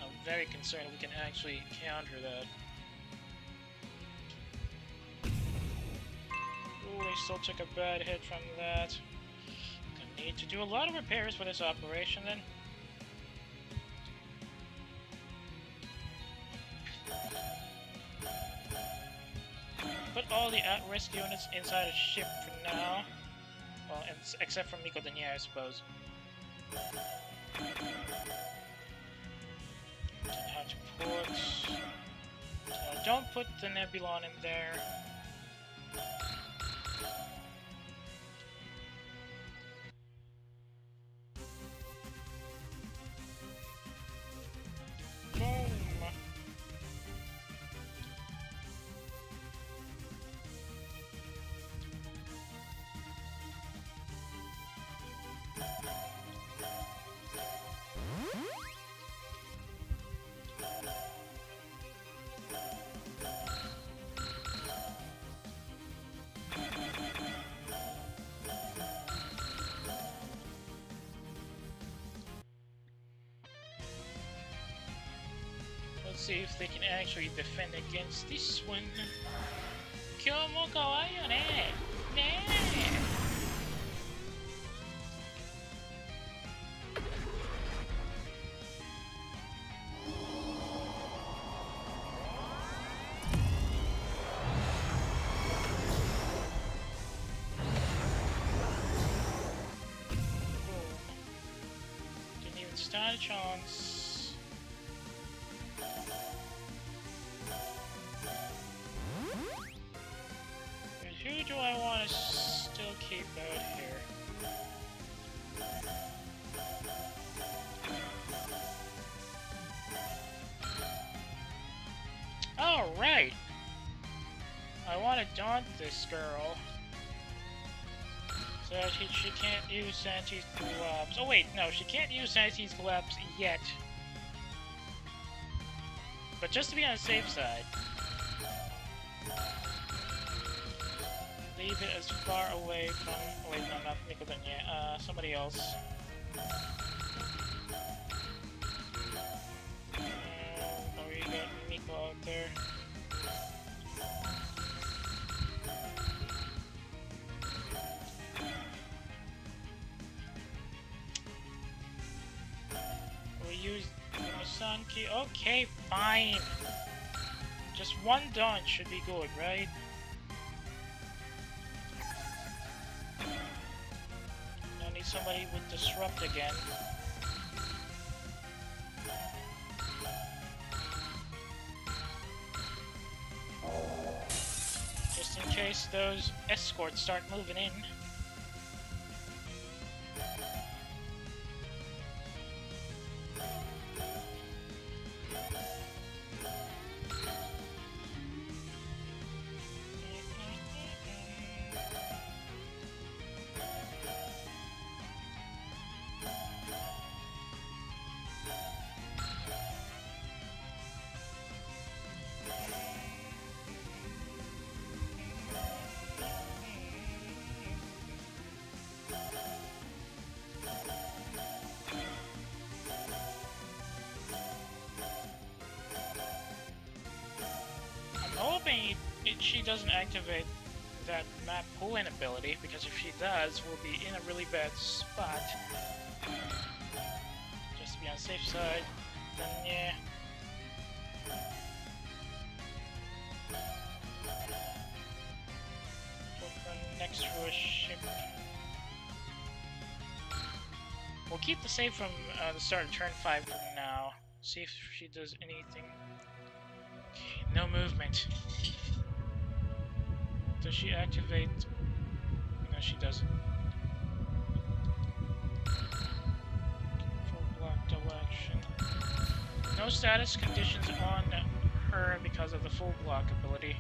I'm very concerned we can actually counter that. Ooh, they still took a bad hit from that. Gonna need to do a lot of repairs for this operation then. Put all the at-risk units inside a ship for now. Well, except for Miko Denier, I suppose. How to put... don't put the Nebulon in there. Boom! Let's see if they can actually defend against this one. Kyomo kawaii yo ne! Ne! Didn't even stand a chance. Who do I want to still keep out here? Alright! I want to daunt this girl. So she can't use Santi's collapse. Oh wait, no, she can't use Santi's collapse yet. But just to be on the safe side, leave it as far away from... oh wait, no, not Nickelodeon yet. Somebody else. Oh, we got Nico out there. We use Masanki. Okay, fine. Just one daunt should be good, right? Somebody would disrupt again. Just in case those escorts start moving in. Hoping she doesn't activate that map pull-in ability, because if she does, we'll be in a really bad spot. Just to be on the safe side, then yeah. Go for next rush ship. We'll keep the save from the start of turn 5 for now. See if she does anything. No movement. Does she activate? No, she doesn't. Full block, double action. No status conditions on her because of the full block ability.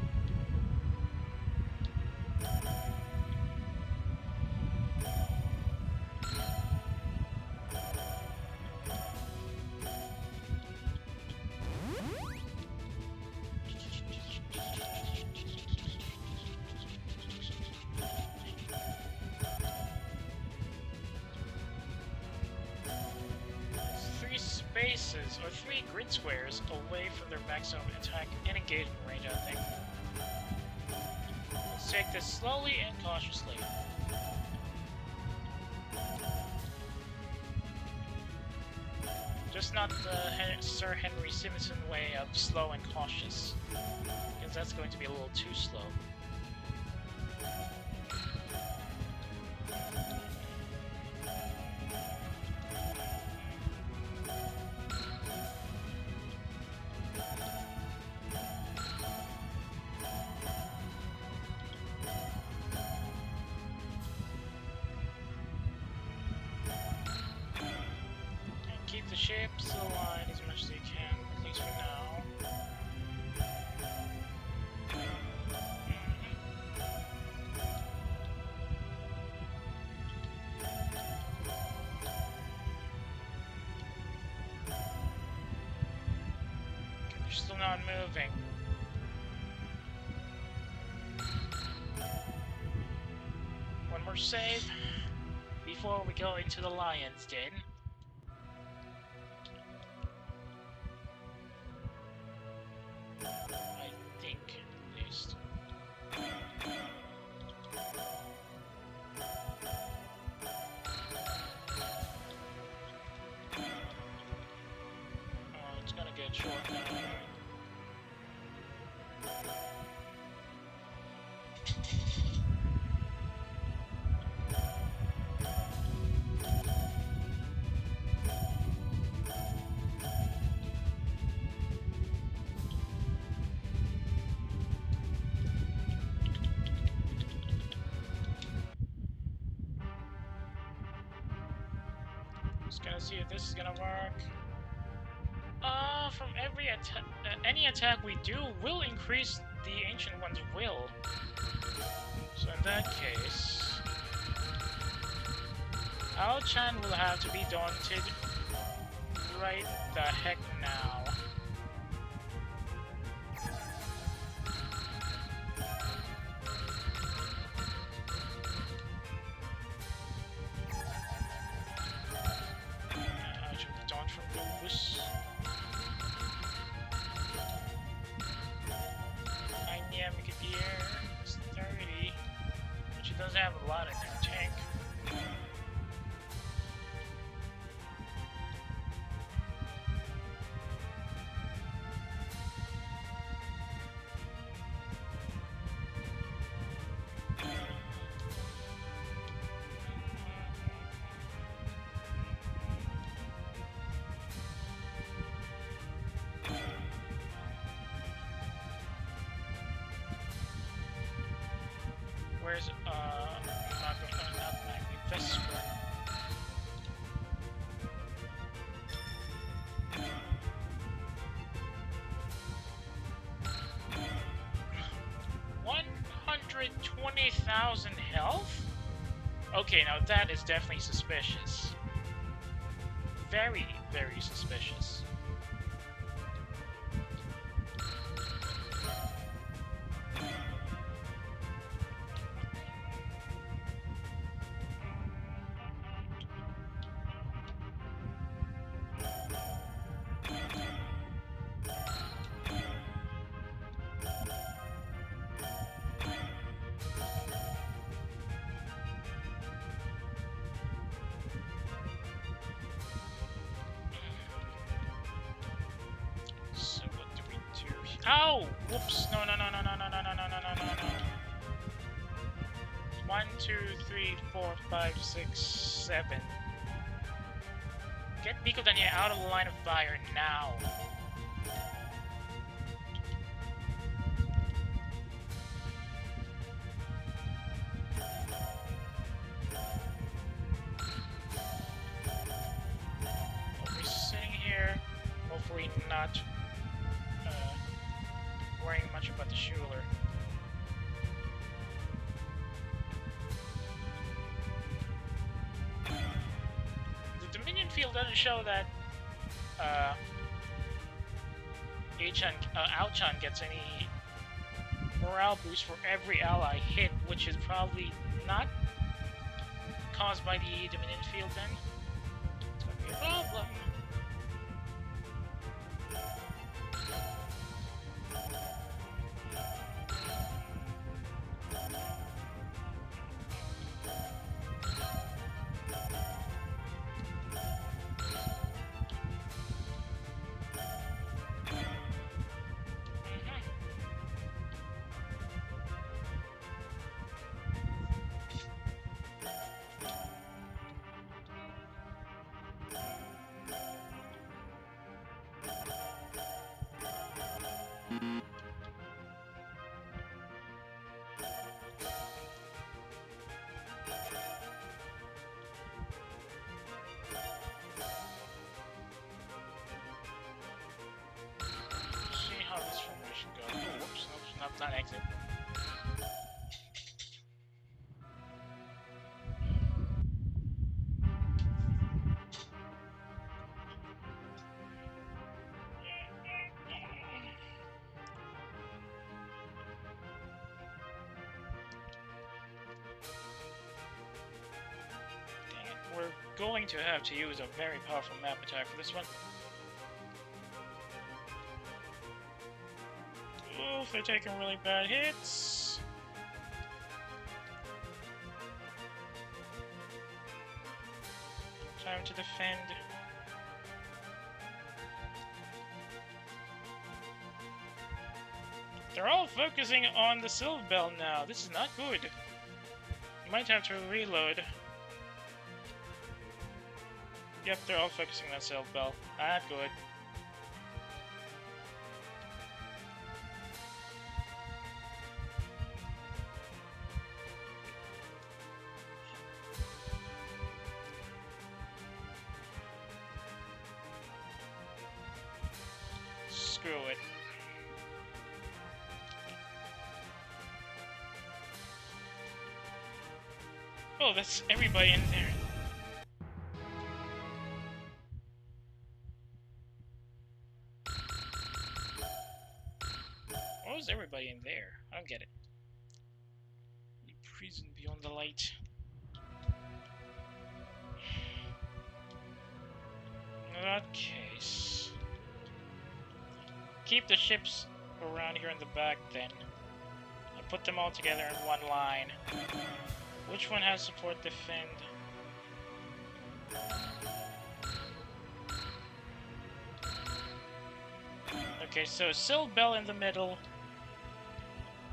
Or 3 grid squares away from their maximum attack and engagement range, I think. Let's take this slowly and cautiously. Just not the Sir Henry Simpson way of slow and cautious, because that's going to be a little too slow. ships aligned as much as they can, at least for now. Okay, they're still not moving. One more save before we go into the lion's den. I think, at least. Oh, it's gonna get short now. Just gonna see if this is gonna work. From every attack, any attack we do will increase the Ancient One's will. So in that case, Ao-chan will have to be daunted right the heck now. Does have a lot in their tank. Where's not Vesper. $120,000 health? Okay, now that is definitely suspicious. Very, very suspicious. Ow! Whoops! No, no, no, no, no, no, no, no, no, no, no, no, no. 1, 2, 3, 4, 5, 6, 7. Get Miko Danya out of the line of fire now. We'll be sitting here, hopefully not worrying much about the Shuler. The Dominion field doesn't show that Ao-chan gets any morale boost for every ally hit, which is probably not caused by the Dominion field then. It's gonna be a problem. exit. We're going to have to use a very powerful map attack for this one. Oof, they're taking really bad hits. Time to defend. They're all focusing on the Silver Bell now. This is not good. You might have to reload. Yep, they're all focusing on Silver Bell. Not good. Screw it. Oh, that's everybody in there. What was everybody in there? I don't get it. The prison beyond the light. In that case, keep the ships around here in the back then, and put them all together in one line. Which one has support defend? Okay, so Silver Bell in the middle,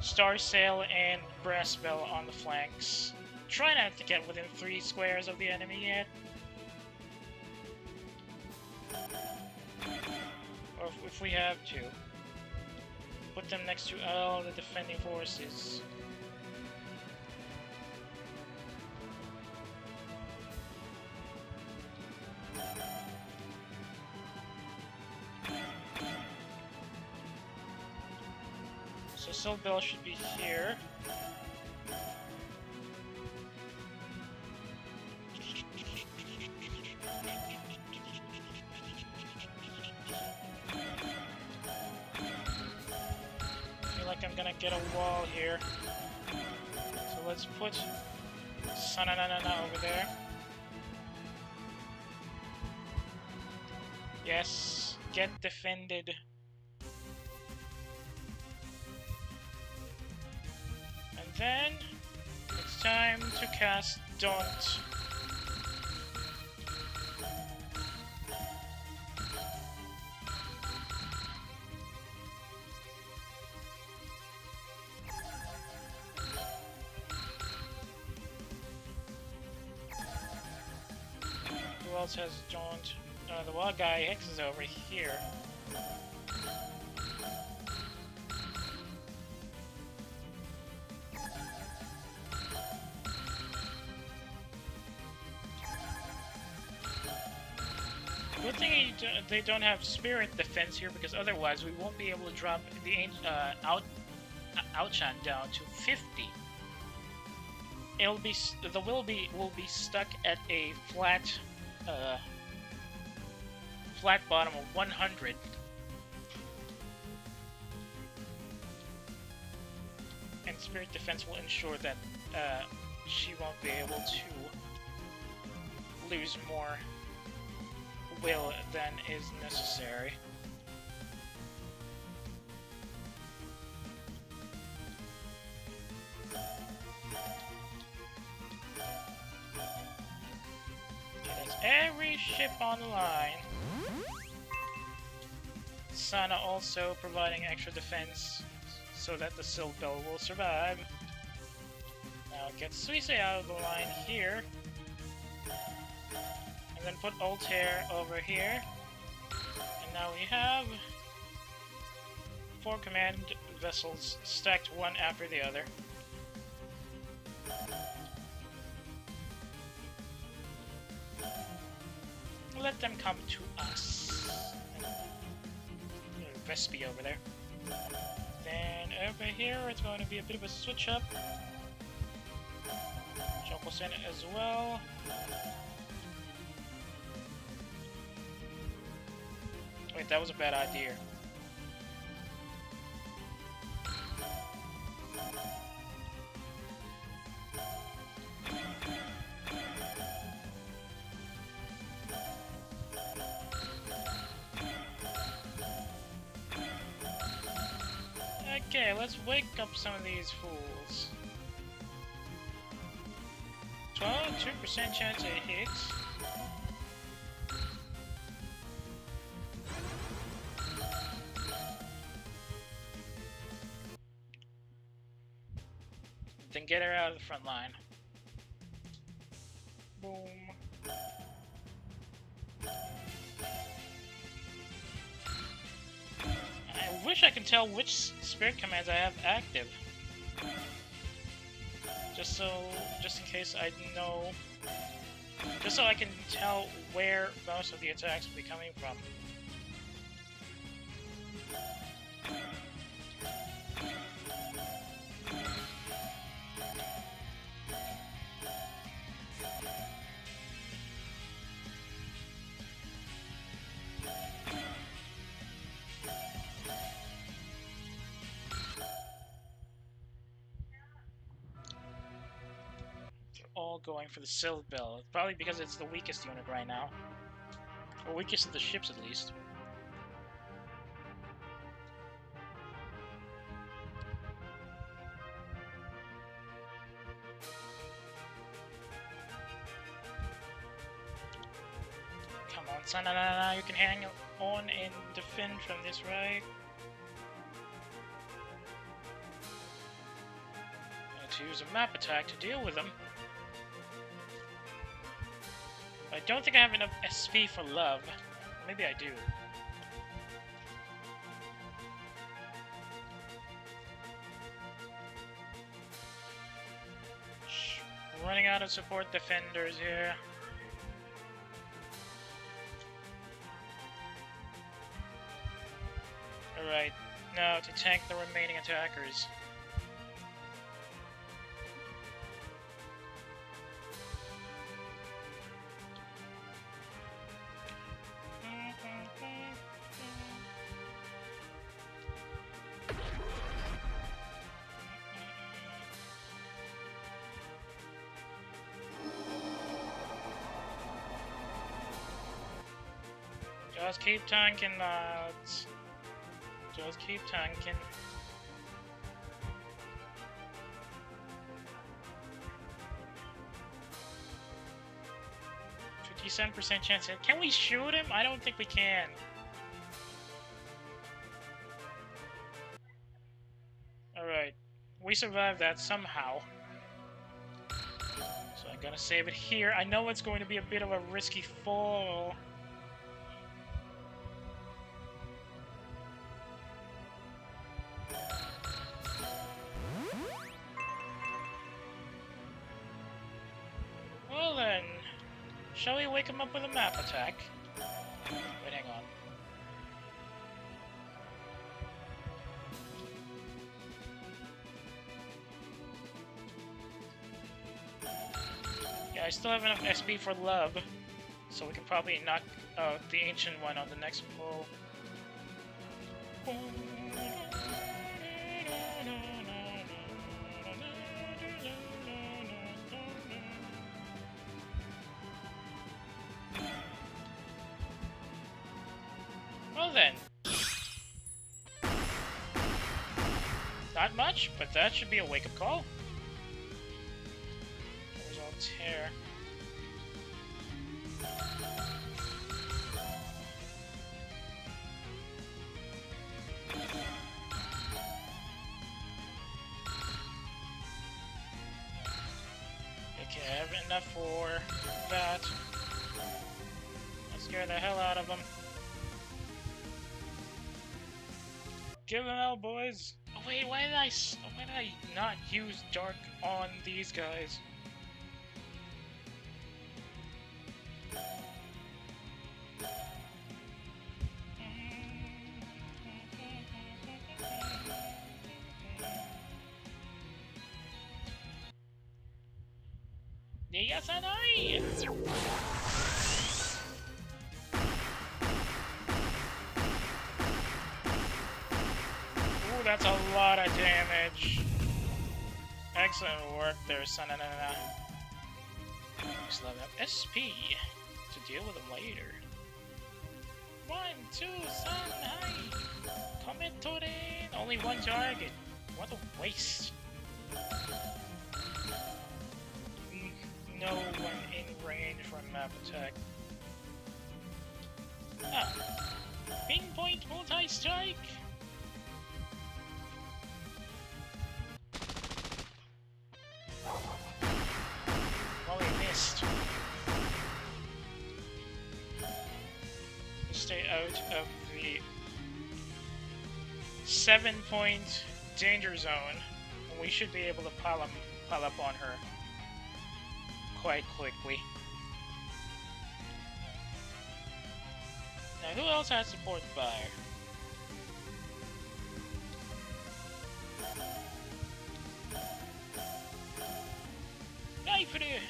Star Sail and Brass Bell on the flanks. Try not to get within 3 squares of the enemy yet. Or if we have to, put them next to all the defending forces. So Silver Bell should be here. I feel like I'm gonna get a wall here. So let's put Sananana over there. Yes, get defended. And then it's time to cast Daunt. Who else has Daunt? The wild guy X is over here. Good thing they don't have spirit defense here, because otherwise we won't be able to drop the Outchan down to 50. It'll be will be stuck at a flat bottom of 100. And spirit defense will ensure that she won't be able to lose more will than is necessary. That's every ship on the line. Sana also providing extra defense so that the Silver Bell will survive. Now get Suisse out of the line here. And then put Altair over here. And now we have 4 command vessels stacked one after the other. Let them come to us. Vespi over there. Then over here, it's going to be a bit of a switch up. Choco Senate as well. Wait, that was a bad idea. Okay, let's wake up some of these fools. 2% chance it hits. Then get her out of the front line. Boom. I wish I could tell which spirit commands I have active. Just in case I know, just so I can tell where most of the attacks will be coming from. All going for the Silver Bell, probably because it's the weakest unit right now. Or weakest of the ships, at least. Come on, Sanana, you can hang on and defend from this, right? Let's use a map attack to deal with them. I don't think I have enough SP for love. Maybe I do. Running out of support defenders here. Alright, now to tank the remaining attackers. Just keep tanking, lads. Just keep tanking. 57% chance. Can we shoot him? I don't think we can. Alright. We survived that somehow. So I'm gonna save it here. I know it's going to be a bit of a risky fall. Well then, shall we wake him up with a map attack? Wait, hang on. Yeah, I still have enough SP for love, so we can probably knock out the ancient one on the next pull. Well then. Not much, but that should be a wake-up call. There's all tear. Okay, I have enough for that. Let's scare the hell out of them. Give them hell, boys! Oh wait, why did I not use Dark on these guys? Deyasanai! Ooh, that's a lot of damage. Excellent work there, Sananana. Just level up SP to deal with them later. 1, 2, 3, Kometore! Only one target. What a waste. No one in range for a map attack. Ah. Pinpoint multi-strike! Well, we missed. Stay out of the 7-point danger zone. We should be able to pile up on her quite quickly. Now, who else has support fire? Knife it!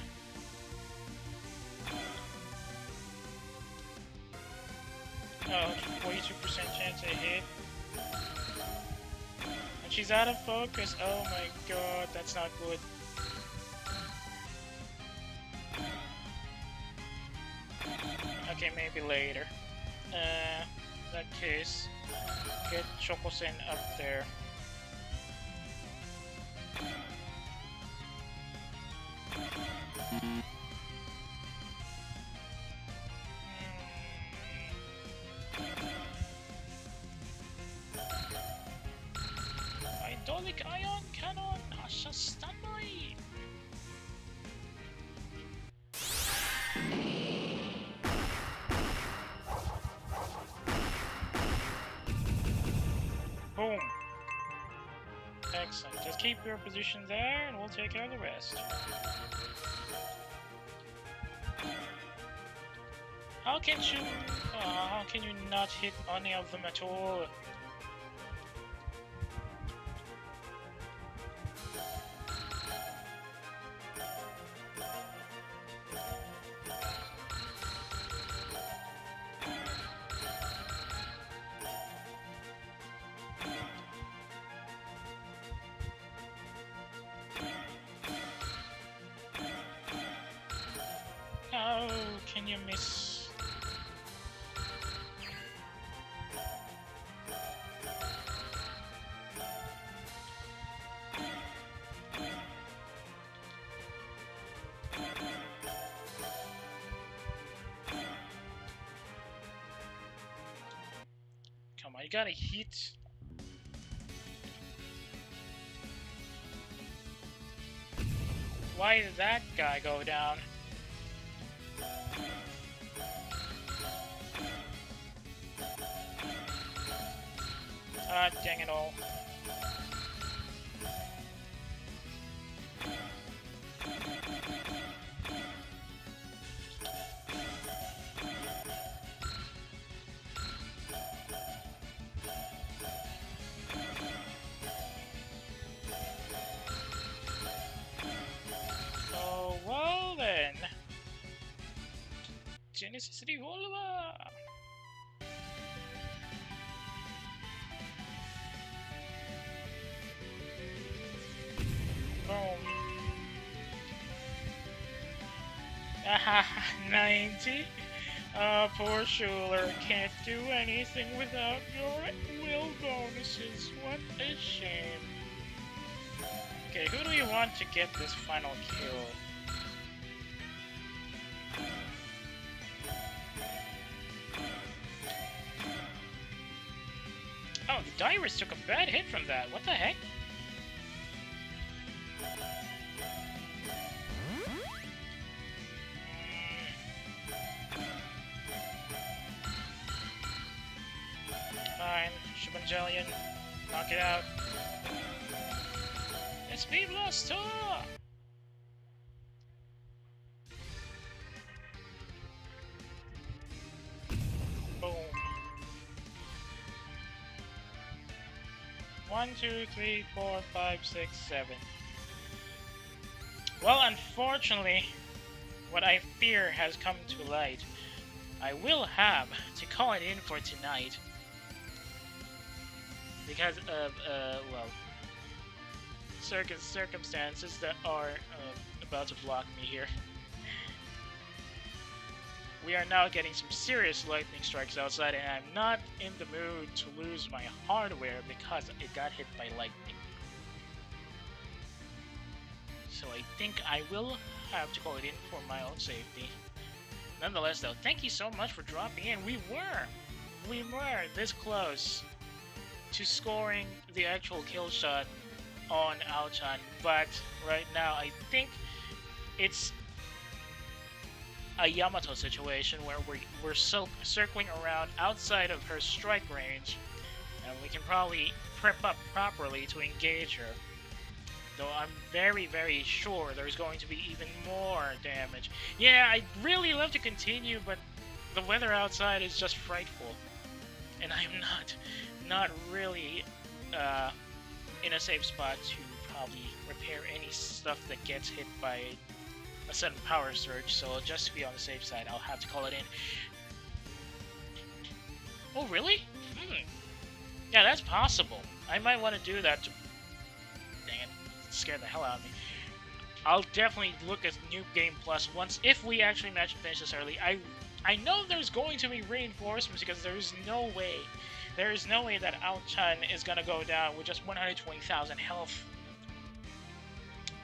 42% chance to hit. And she's out of focus. Oh my god, that's not good. Okay, maybe later. That case, get Chokosen up there. Idolic Ion Cannon! Asha standby! Boom! Excellent. Just keep your position there and we'll take care of the rest. How can you not hit any of them at all? How can you miss? Come on, you gotta hit. Why did that guy go down? Ah, dang it all. Oh, well then. Genesis Revolver! Boom. Ah, 90. Poor Schuler can't do anything without your will bonuses. What a shame. Okay, who do we want to get this final kill? Oh, the Dirus took a bad hit from that. What the heck? Fine, Shubangelion, knock it out. SP Blaster! Boom. 1, 2, 3, 4, 5, 6, 7. Well, unfortunately, what I fear has come to light. I will have to call it in for tonight because of, well, circumstances that are about to block me here. We are now getting some serious lightning strikes outside, and I'm not in the mood to lose my hardware because it got hit by lightning. So I think I will have to call it in for my own safety. Nonetheless, though, thank you so much for dropping in. We were this close to scoring the actual kill shot on Ao-chan, but right now I think it's a Yamato situation where we're circling around outside of her strike range, and we can probably prep up properly to engage her. Though I'm very, very sure there's going to be even more damage. Yeah, I'd really love to continue, but the weather outside is just frightful. And I'm not really in a safe spot to probably repair any stuff that gets hit by a sudden power surge, so just to be on the safe side, I'll have to call it in. Oh, really? Yeah, that's possible. I might want to do that to... Dang it. Scared the hell out of me. I'll definitely look at New Game Plus once, if we actually manage to finish this early. I know there's going to be reinforcements because there's no way that Ao-chan is gonna go down with just 120,000 health.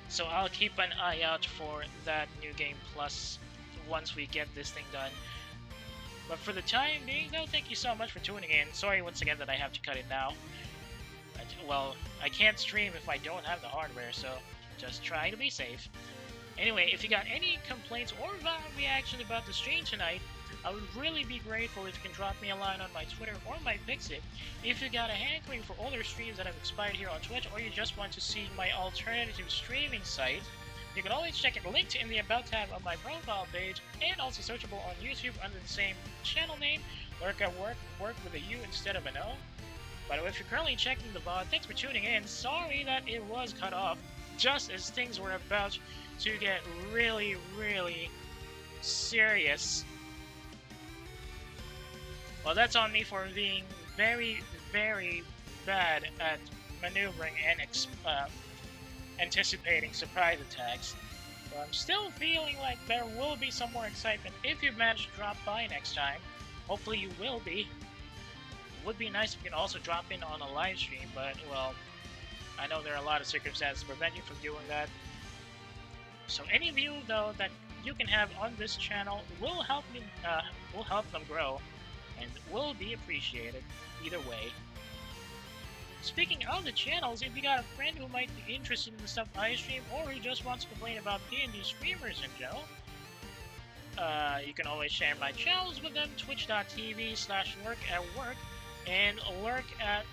So I'll keep an eye out for that New Game Plus once we get this thing done. But for the time being, though, thank you so much for tuning in. Sorry once again that I have to cut it now. Well, I can't stream if I don't have the hardware, so just try to be safe. Anyway, if you got any complaints or reaction about the stream tonight, I would really be grateful if you can drop me a line on my Twitter or my Pixit. If you got a hankering for older streams that have expired here on Twitch, or you just want to see my alternative streaming site, you can always check it linked in the About tab of my profile page, and also searchable on YouTube under the same channel name, Lurk at Work, work with a U instead of an O. By the way, if you're currently checking the VOD, thanks for tuning in. Sorry that it was cut off, just as things were about to get really, really serious. Well, that's on me for being very, very bad at maneuvering and anticipating surprise attacks. But I'm still feeling like there will be some more excitement if you manage to drop by next time. Hopefully you will be. It would be nice if you can also drop in on a live stream, but, well, I know there are a lot of circumstances to prevent you from doing that. So any view, though, that you can have on this channel will help them grow, and will be appreciated either way. Speaking of the channels, if you got a friend who might be interested in the stuff I stream, or who just wants to complain about D&D streamers in general, you can always share my channels with them, twitch.tv/lurkatwork, and Lurk at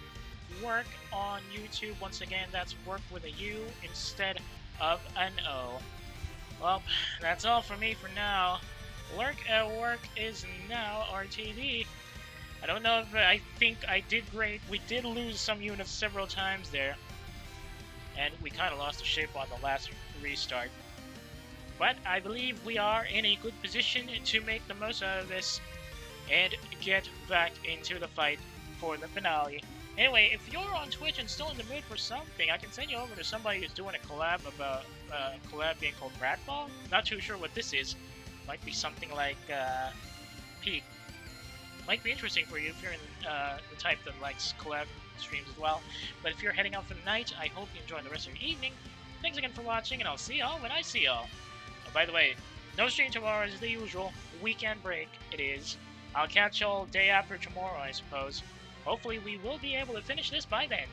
Work on YouTube. Once again, that's work with a U instead of an O. Well, that's all for me for now. Lurk at Work is now RTD. I don't know if I think I did great. We did lose some units several times there, and we kind of lost the shape on the last restart. But I believe we are in a good position to make the most out of this and get back into the fight for the finale. Anyway, if you're on Twitch and still in the mood for something, I can send you over to somebody who's doing a collab about a collab game called Bratball. Not too sure what this is. Might be something like Peak. Might be interesting for you if you're in the type that likes collab streams as well. But if you're heading out for the night, I hope you enjoy the rest of your evening. Thanks again for watching, and I'll see y'all when I see y'all. Oh, by the way, no stream tomorrow as the usual. Weekend break it is. I'll catch y'all day after tomorrow, I suppose. Hopefully we will be able to finish this by then.